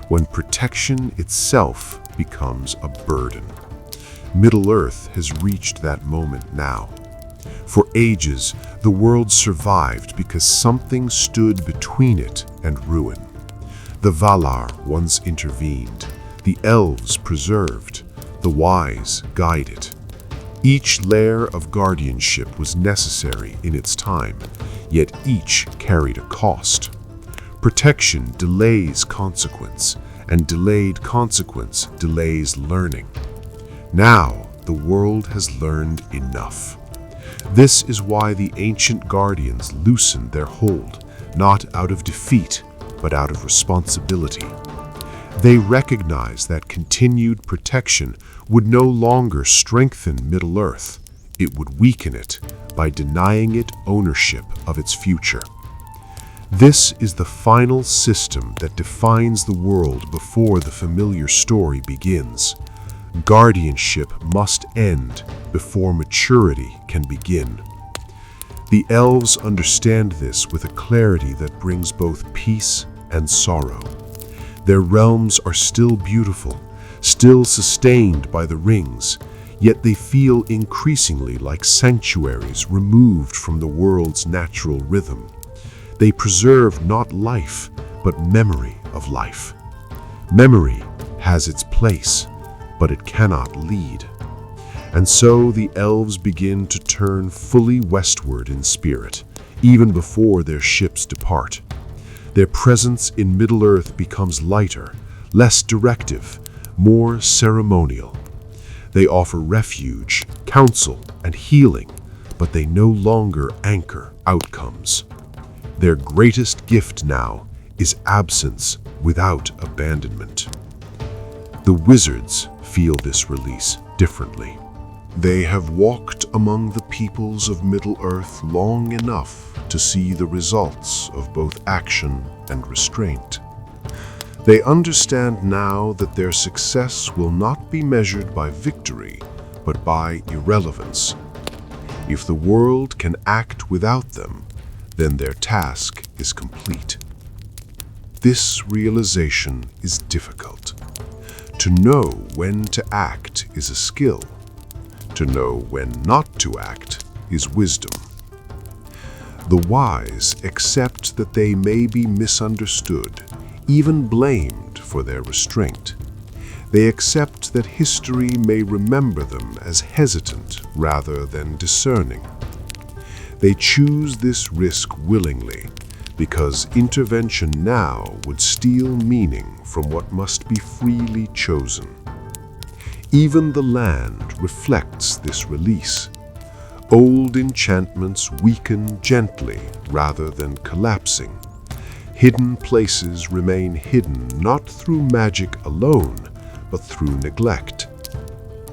when protection itself becomes a burden. Middle-earth has reached that moment now. For ages, the world survived because something stood between it and ruin. The Valar once intervened, the elves preserved, the wise guided. Each layer of guardianship was necessary in its time, yet each carried a cost. Protection delays consequence, and delayed consequence delays learning. Now, the world has learned enough. This is why the ancient guardians loosened their hold, not out of defeat, but out of responsibility. They recognized that continued protection would no longer strengthen Middle-earth. It would weaken it by denying it ownership of its future. This is the final system that defines the world before the familiar story begins. Guardianship must end before maturity can begin. The elves understand this with a clarity that brings both peace and sorrow. Their realms are still beautiful, still sustained by the rings, yet they feel increasingly like sanctuaries removed from the world's natural rhythm. They preserve not life, but memory of life. Memory has its place, but it cannot lead. And so the elves begin to turn fully westward in spirit, even before their ships depart. Their presence in Middle-earth becomes lighter, less directive, more ceremonial. They offer refuge, counsel, and healing, but they no longer anchor outcomes. Their greatest gift now is absence without abandonment. The wizards feel this release differently. They have walked among the peoples of Middle-earth long enough to see the results of both action and restraint. They understand now that their success will not be measured by victory, but by irrelevance. If the world can act without them, then their task is complete. This realization is difficult. To know when to act is a skill. To know when not to act is wisdom. The wise accept that they may be misunderstood, even blamed for their restraint. They accept that history may remember them as hesitant rather than discerning. They choose this risk willingly because intervention now would steal meaning from what must be freely chosen. Even the land reflects this release. Old enchantments weaken gently rather than collapsing. Hidden places remain hidden not through magic alone, but through neglect.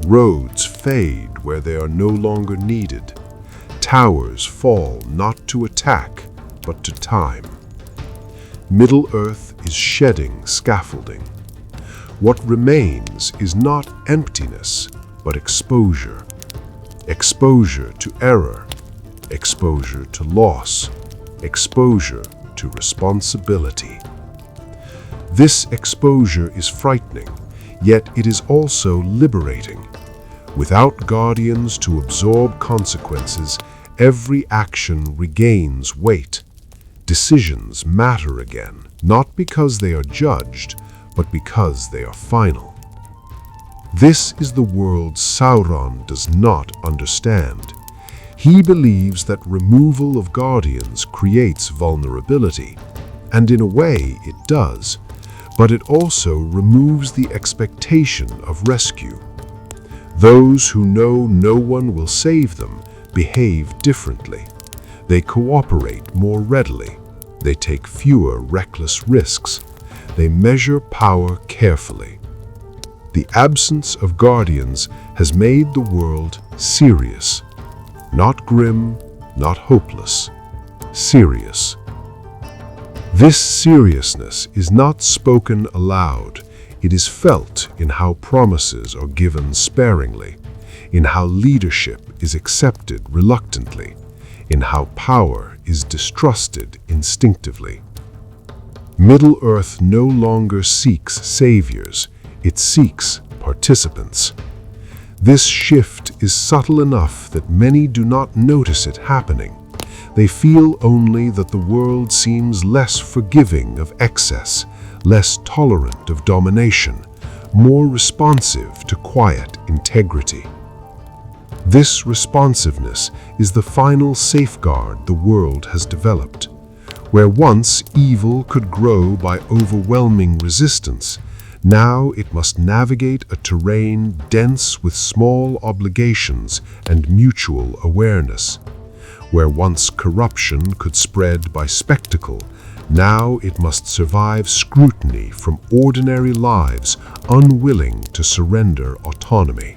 Roads fade where they are no longer needed. Towers fall not to attack, but to time. Middle-earth is shedding scaffolding. What remains is not emptiness, but exposure. Exposure to error, exposure to loss, exposure to responsibility. This exposure is frightening, yet it is also liberating. Without guardians to absorb consequences, every action regains weight. Decisions matter again, not because they are judged, but because they are final. This is the world Sauron does not understand. He believes that removal of guardians creates vulnerability, and in a way it does, but it also removes the expectation of rescue. Those who know no one will save them behave differently. They cooperate more readily. They take fewer reckless risks. They measure power carefully. The absence of guardians has made the world serious. Not grim, not hopeless. Serious. This seriousness is not spoken aloud. It is felt in how promises are given sparingly, in how leadership is accepted reluctantly, in how power is distrusted instinctively. Middle-earth no longer seeks saviors, it seeks participants. This shift is subtle enough that many do not notice it happening. They feel only that the world seems less forgiving of excess, less tolerant of domination, more responsive to quiet integrity. This responsiveness is the final safeguard the world has developed. Where once evil could grow by overwhelming resistance, now it must navigate a terrain dense with small obligations and mutual awareness. Where once corruption could spread by spectacle, now it must survive scrutiny from ordinary lives unwilling to surrender autonomy.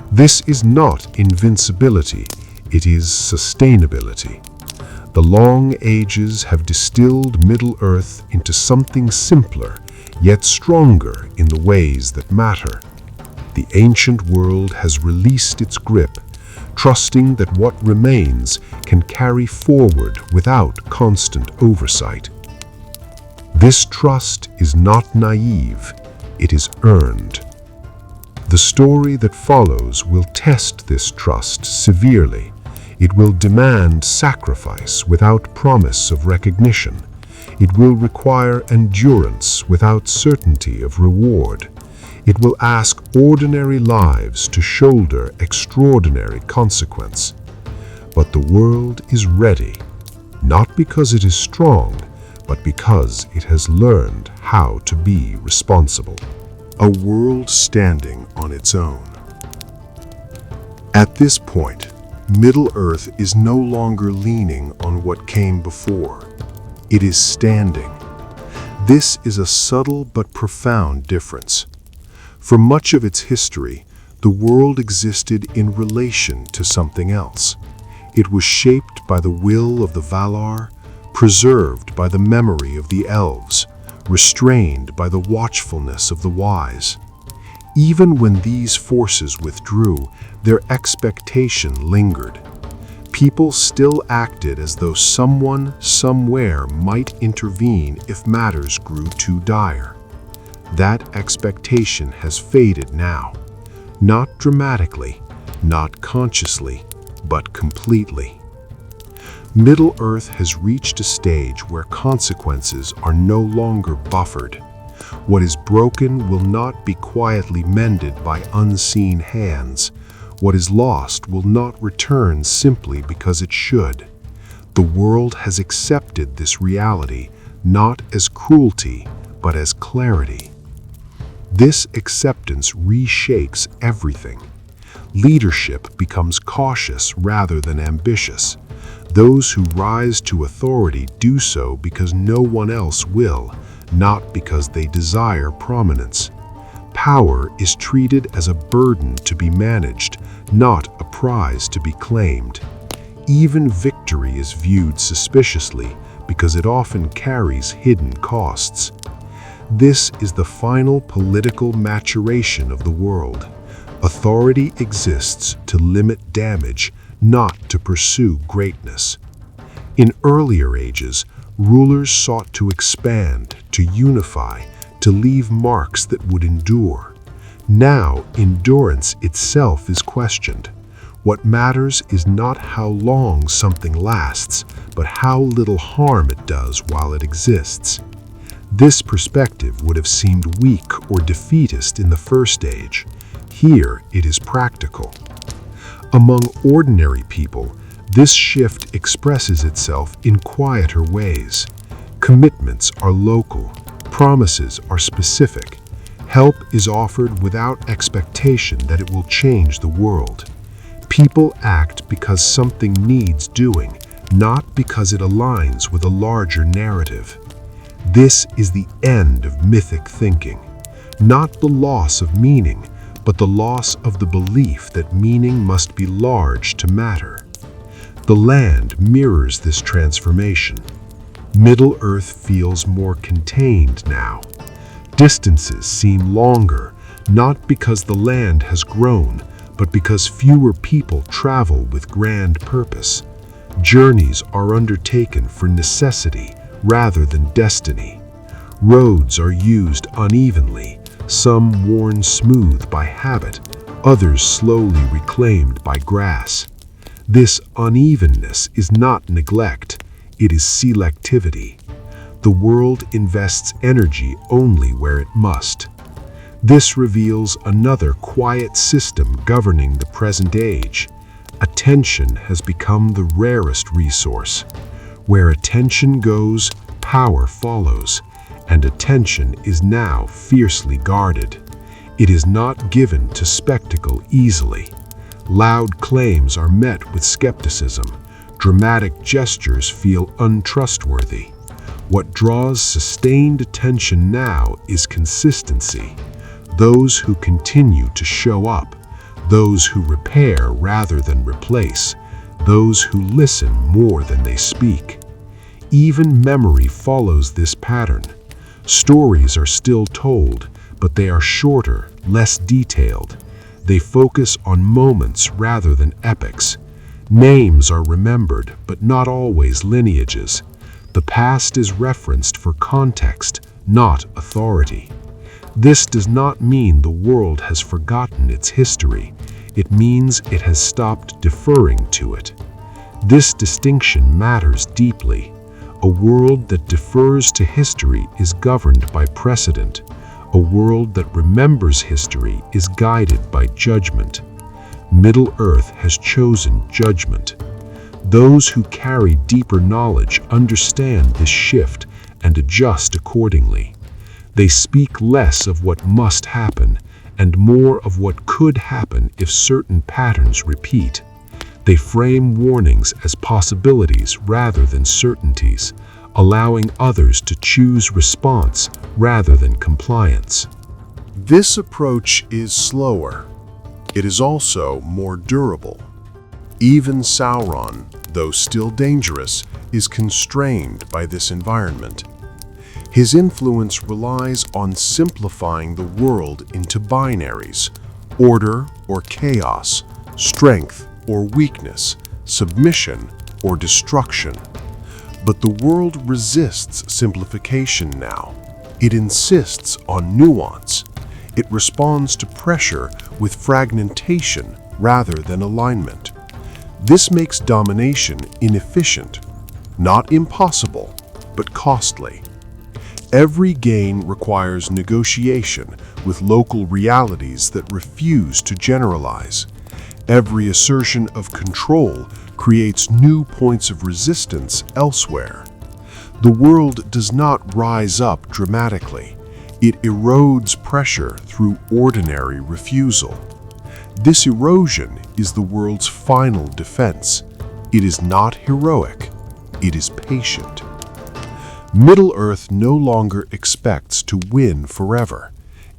This is not invincibility, it is sustainability. The long ages have distilled Middle-earth into something simpler, yet stronger in the ways that matter. The ancient world has released its grip, trusting that what remains can carry forward without constant oversight. This trust is not naive, it is earned. The story that follows will test this trust severely. It will demand sacrifice without promise of recognition. It will require endurance without certainty of reward. It will ask ordinary lives to shoulder extraordinary consequence. But the world is ready, not because it is strong, but because it has learned how to be responsible. A world standing on its own. At this point, Middle-earth is no longer leaning on what came before. It is standing. This is a subtle but profound difference. For much of its history, the world existed in relation to something else. It was shaped by the will of the Valar, preserved by the memory of the elves, restrained by the watchfulness of the wise. Even when these forces withdrew, their expectation lingered. People still acted as though someone, somewhere might intervene if matters grew too dire. That expectation has faded now. Not dramatically, not consciously, but completely. Middle-earth has reached a stage where consequences are no longer buffered. What is broken will not be quietly mended by unseen hands. What is lost will not return simply because it should. The world has accepted this reality not as cruelty, but as clarity. This acceptance reshakes everything. Leadership becomes cautious rather than ambitious. Those who rise to authority do so because no one else will, not because they desire prominence. Power is treated as a burden to be managed, not a prize to be claimed. Even victory is viewed suspiciously because it often carries hidden costs. This is the final political maturation of the world. Authority exists to limit damage, not to pursue greatness. In earlier ages, rulers sought to expand, to unify, to leave marks that would endure. Now, endurance itself is questioned. What matters is not how long something lasts, but how little harm it does while it exists. This perspective would have seemed weak or defeatist in the first age. Here, it is practical. Among ordinary people, this shift expresses itself in quieter ways. Commitments are local, promises are specific. Help is offered without expectation that it will change the world. People act because something needs doing, not because it aligns with a larger narrative. This is the end of mythic thinking, not the loss of meaning, but the loss of the belief that meaning must be large to matter. The land mirrors this transformation. Middle-earth feels more contained now. Distances seem longer, not because the land has grown, but because fewer people travel with grand purpose. Journeys are undertaken for necessity rather than destiny. Roads are used unevenly, some worn smooth by habit, others slowly reclaimed by grass. This unevenness is not neglect, it is selectivity. The world invests energy only where it must. This reveals another quiet system governing the present age. Attention has become the rarest resource. Where attention goes, power follows, and attention is now fiercely guarded. It is not given to spectacle easily. Loud claims are met with skepticism. Dramatic gestures feel untrustworthy. What draws sustained attention now is consistency. Those who continue to show up, those who repair rather than replace, those who listen more than they speak. Even memory follows this pattern. Stories are still told, but they are shorter, less detailed. They focus on moments rather than epics. Names are remembered, but not always lineages. The past is referenced for context, not authority. This does not mean the world has forgotten its history. It means it has stopped deferring to it. This distinction matters deeply. A world that defers to history is governed by precedent. A world that remembers history is guided by judgment. Middle-earth has chosen judgment. Those who carry deeper knowledge understand this shift and adjust accordingly. They speak less of what must happen and more of what could happen if certain patterns repeat. They frame warnings as possibilities rather than certainties, allowing others to choose response rather than compliance. This approach is slower. It is also more durable. Even Sauron, though still dangerous, is constrained by this environment. His influence relies on simplifying the world into binaries: order or chaos, strength or weakness, submission or destruction. But the world resists simplification now. It insists on nuance. It responds to pressure with fragmentation rather than alignment. This makes domination inefficient, not impossible, but costly. Every gain requires negotiation with local realities that refuse to generalize. Every assertion of control creates new points of resistance elsewhere. The world does not rise up dramatically. It erodes pressure through ordinary refusal. This erosion is the world's final defense. It is not heroic. It is patient. Middle-earth no longer expects to win forever.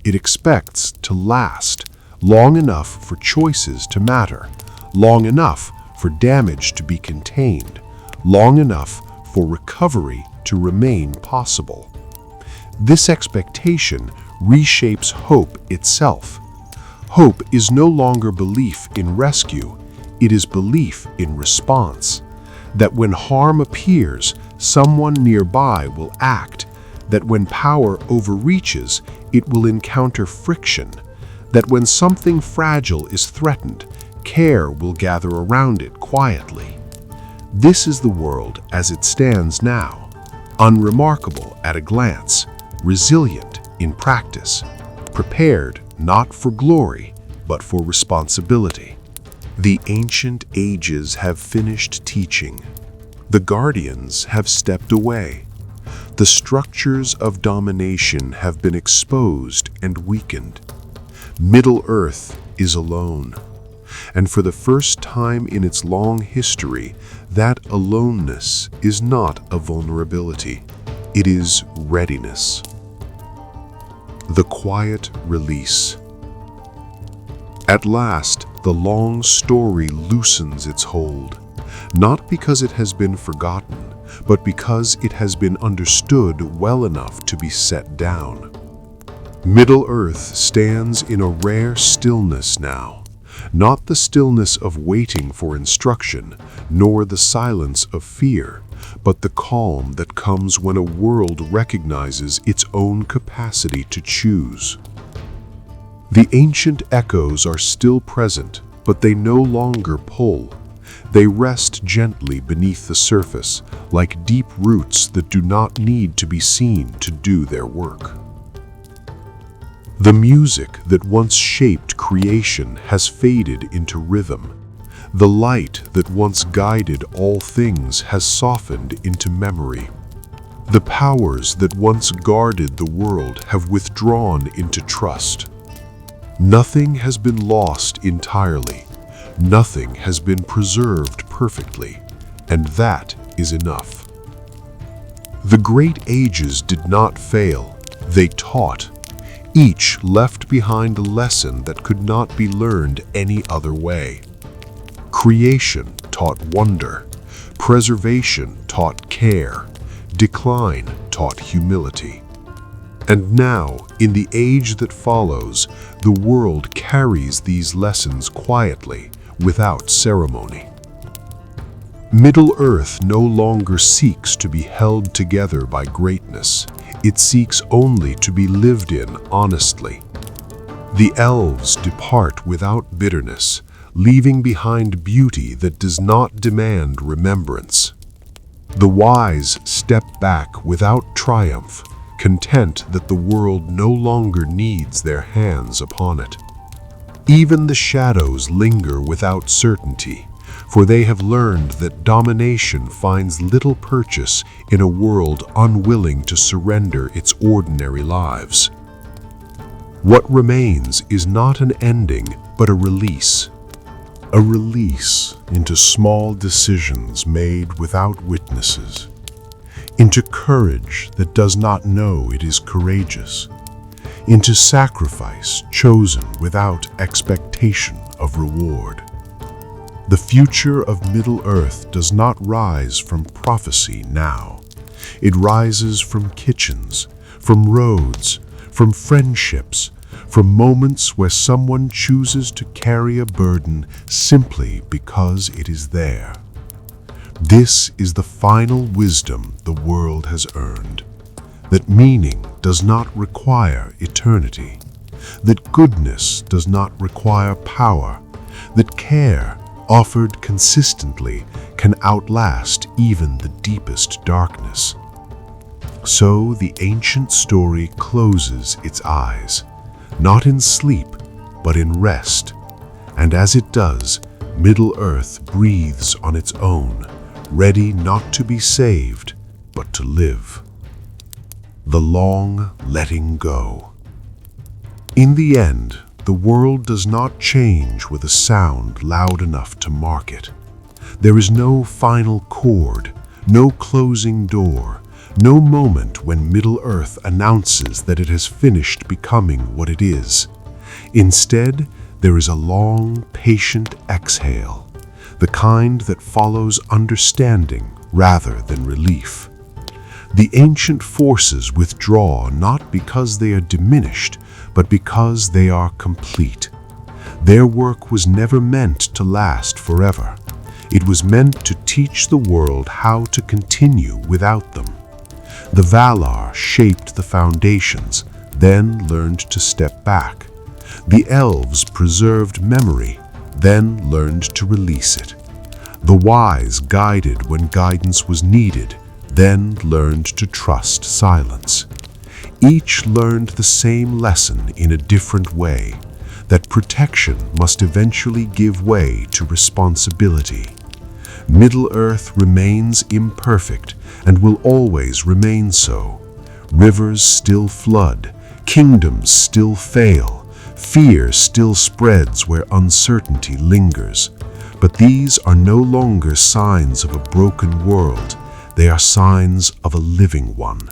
It expects to last, long enough for choices to matter, long enough for damage to be contained, long enough for recovery to remain possible. This expectation reshapes hope itself. Hope is no longer belief in rescue, it is belief in response. That when harm appears, someone nearby will act. That when power overreaches, it will encounter friction. That when something fragile is threatened, care will gather around it quietly. This is the world as it stands now, unremarkable at a glance, resilient in practice, prepared not for glory, but for responsibility. The ancient ages have finished teaching. The guardians have stepped away. The structures of domination have been exposed and weakened. Middle-earth is alone. And for the first time in its long history, that aloneness is not a vulnerability. It is readiness. The quiet release. At last, the long story loosens its hold, not because it has been forgotten, but because it has been understood well enough to be set down. Middle-earth stands in a rare stillness now, not the stillness of waiting for instruction, nor the silence of fear, but the calm that comes when a world recognizes its own capacity to choose. The ancient echoes are still present, but they no longer pull. They rest gently beneath the surface, like deep roots that do not need to be seen to do their work. The music that once shaped creation has faded into rhythm. The light that once guided all things has softened into memory. The powers that once guarded the world have withdrawn into trust. Nothing has been lost entirely. Nothing has been preserved perfectly, and that is enough. The great ages did not fail, they taught. Each left behind a lesson that could not be learned any other way. Creation taught wonder, preservation taught care, decline taught humility. And now, in the age that follows, the world carries these lessons quietly, without ceremony. Middle-earth no longer seeks to be held together by greatness. It seeks only to be lived in honestly. The elves depart without bitterness, leaving behind beauty that does not demand remembrance. The wise step back without triumph, content that the world no longer needs their hands upon it. Even the shadows linger without certainty, for they have learned that domination finds little purchase in a world unwilling to surrender its ordinary lives. What remains is not an ending, but a release. A release into small decisions made without witnesses, into courage that does not know it is courageous, into sacrifice chosen without expectation of reward. The future of Middle-earth does not rise from prophecy now. It rises from kitchens, from roads, from friendships, from moments where someone chooses to carry a burden simply because it is there. This is the final wisdom the world has earned, that meaning does not require eternity, that goodness does not require power, that care offered consistently can outlast even the deepest darkness. So the ancient story closes its eyes, not in sleep, but in rest, and as it does, Middle-earth breathes on its own, ready not to be saved, but to live. The long letting go. In the end, the world does not change with a sound loud enough to mark it. There is no final chord, no closing door, no moment when Middle-earth announces that it has finished becoming what it is. Instead, there is a long, patient exhale, the kind that follows understanding rather than relief. The ancient forces withdraw not because they are diminished, but because they are complete. Their work was never meant to last forever. It was meant to teach the world how to continue without them. The Valar shaped the foundations, then learned to step back. The elves preserved memory, then learned to release it. The wise guided when guidance was needed, then learned to trust silence. Each learned the same lesson in a different way, that protection must eventually give way to responsibility. Middle-earth remains imperfect and will always remain so. Rivers still flood, kingdoms still fail, fear still spreads where uncertainty lingers. But these are no longer signs of a broken world, they are signs of a living one.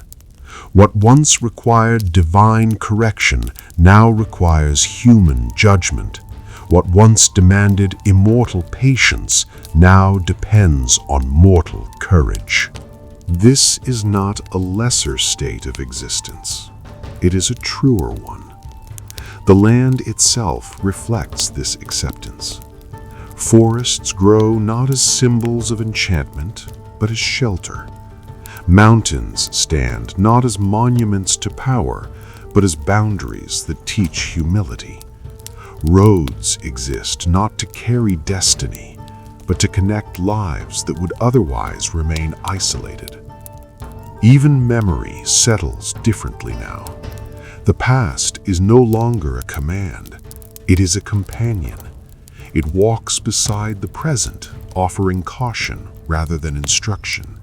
What once required divine correction now requires human judgment. What once demanded immortal patience now depends on mortal courage. This is not a lesser state of existence. It is a truer one. The land itself reflects this acceptance. Forests grow not as symbols of enchantment, but as shelter. Mountains stand not as monuments to power, but as boundaries that teach humility. Roads exist not to carry destiny, but to connect lives that would otherwise remain isolated. Even memory settles differently now. The past is no longer a command. It is a companion. It walks beside the present, offering caution rather than instruction.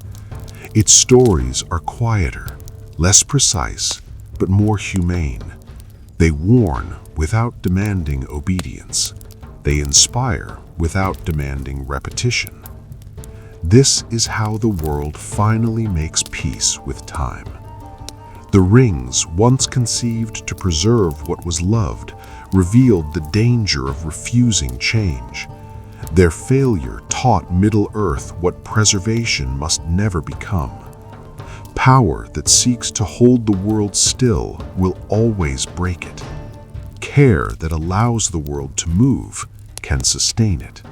Its stories are quieter, less precise, but more humane. They warn without demanding obedience. They inspire without demanding repetition. This is how the world finally makes peace with time. The rings, once conceived to preserve what was loved, revealed the danger of refusing change. Their failure taught Middle-earth what preservation must never become. Power that seeks to hold the world still will always break it. Care that allows the world to move can sustain it.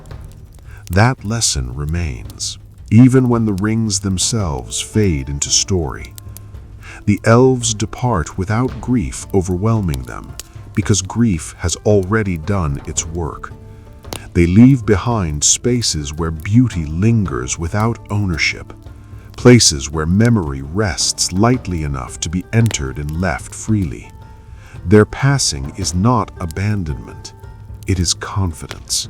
That lesson remains, even when the rings themselves fade into story. The elves depart without grief overwhelming them, because grief has already done its work. They leave behind spaces where beauty lingers without ownership, places where memory rests lightly enough to be entered and left freely. Their passing is not abandonment, it is confidence.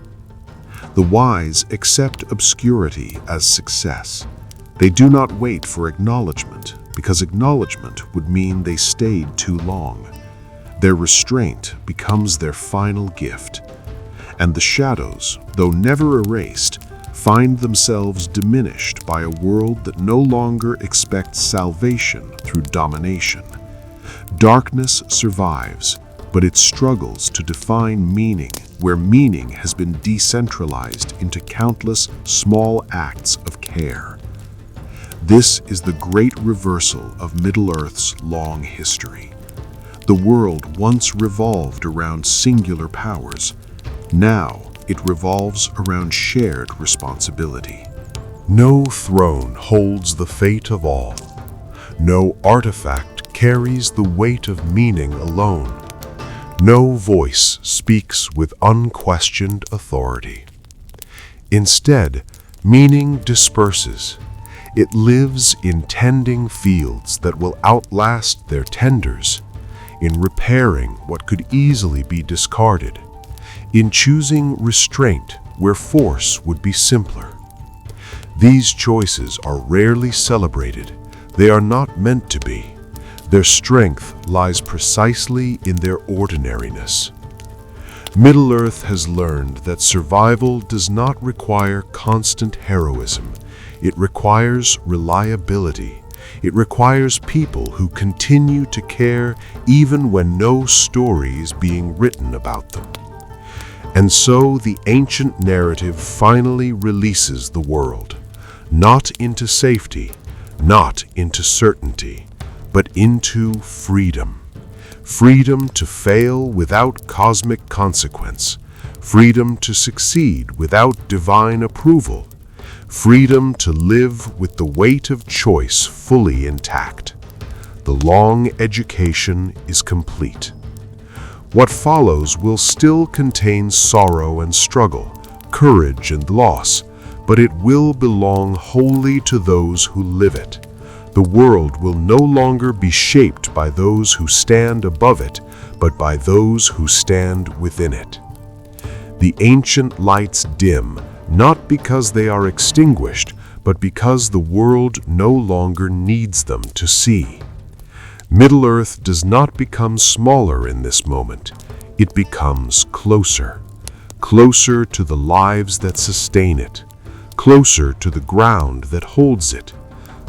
The wise accept obscurity as success. They do not wait for acknowledgement, because acknowledgement would mean they stayed too long. Their restraint becomes their final gift. And the shadows, though never erased, find themselves diminished by a world that no longer expects salvation through domination. Darkness survives, but it struggles to define meaning where meaning has been decentralized into countless small acts of care. This is the great reversal of Middle-earth's long history. The world once revolved around singular powers. Now it revolves around shared responsibility. No throne holds the fate of all. No artifact carries the weight of meaning alone. No voice speaks with unquestioned authority. Instead, meaning disperses. It lives in tending fields that will outlast their tenders, in repairing what could easily be discarded, in choosing restraint where force would be simpler. These choices are rarely celebrated. They are not meant to be. Their strength lies precisely in their ordinariness. Middle-earth has learned that survival does not require constant heroism. It requires reliability. It requires people who continue to care even when no story is being written about them. And so the ancient narrative finally releases the world, not into safety, not into certainty, but into freedom. Freedom to fail without cosmic consequence. Freedom to succeed without divine approval. Freedom to live with the weight of choice fully intact. The long education is complete. What follows will still contain sorrow and struggle, courage and loss, but it will belong wholly to those who live it. The world will no longer be shaped by those who stand above it, but by those who stand within it. The ancient lights dim, not because they are extinguished, but because the world no longer needs them to see. Middle-earth does not become smaller in this moment. It becomes closer. Closer to the lives that sustain it. Closer to the ground that holds it.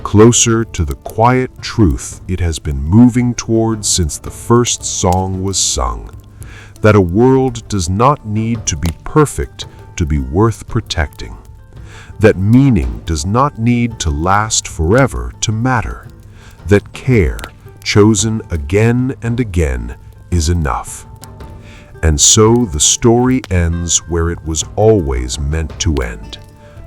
Closer to the quiet truth it has been moving towards since the first song was sung. That a world does not need to be perfect to be worth protecting. That meaning does not need to last forever to matter. That care, chosen again and again, is enough. And so the story ends where it was always meant to end.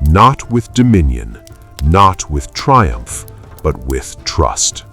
Not with dominion, not with triumph, but with trust.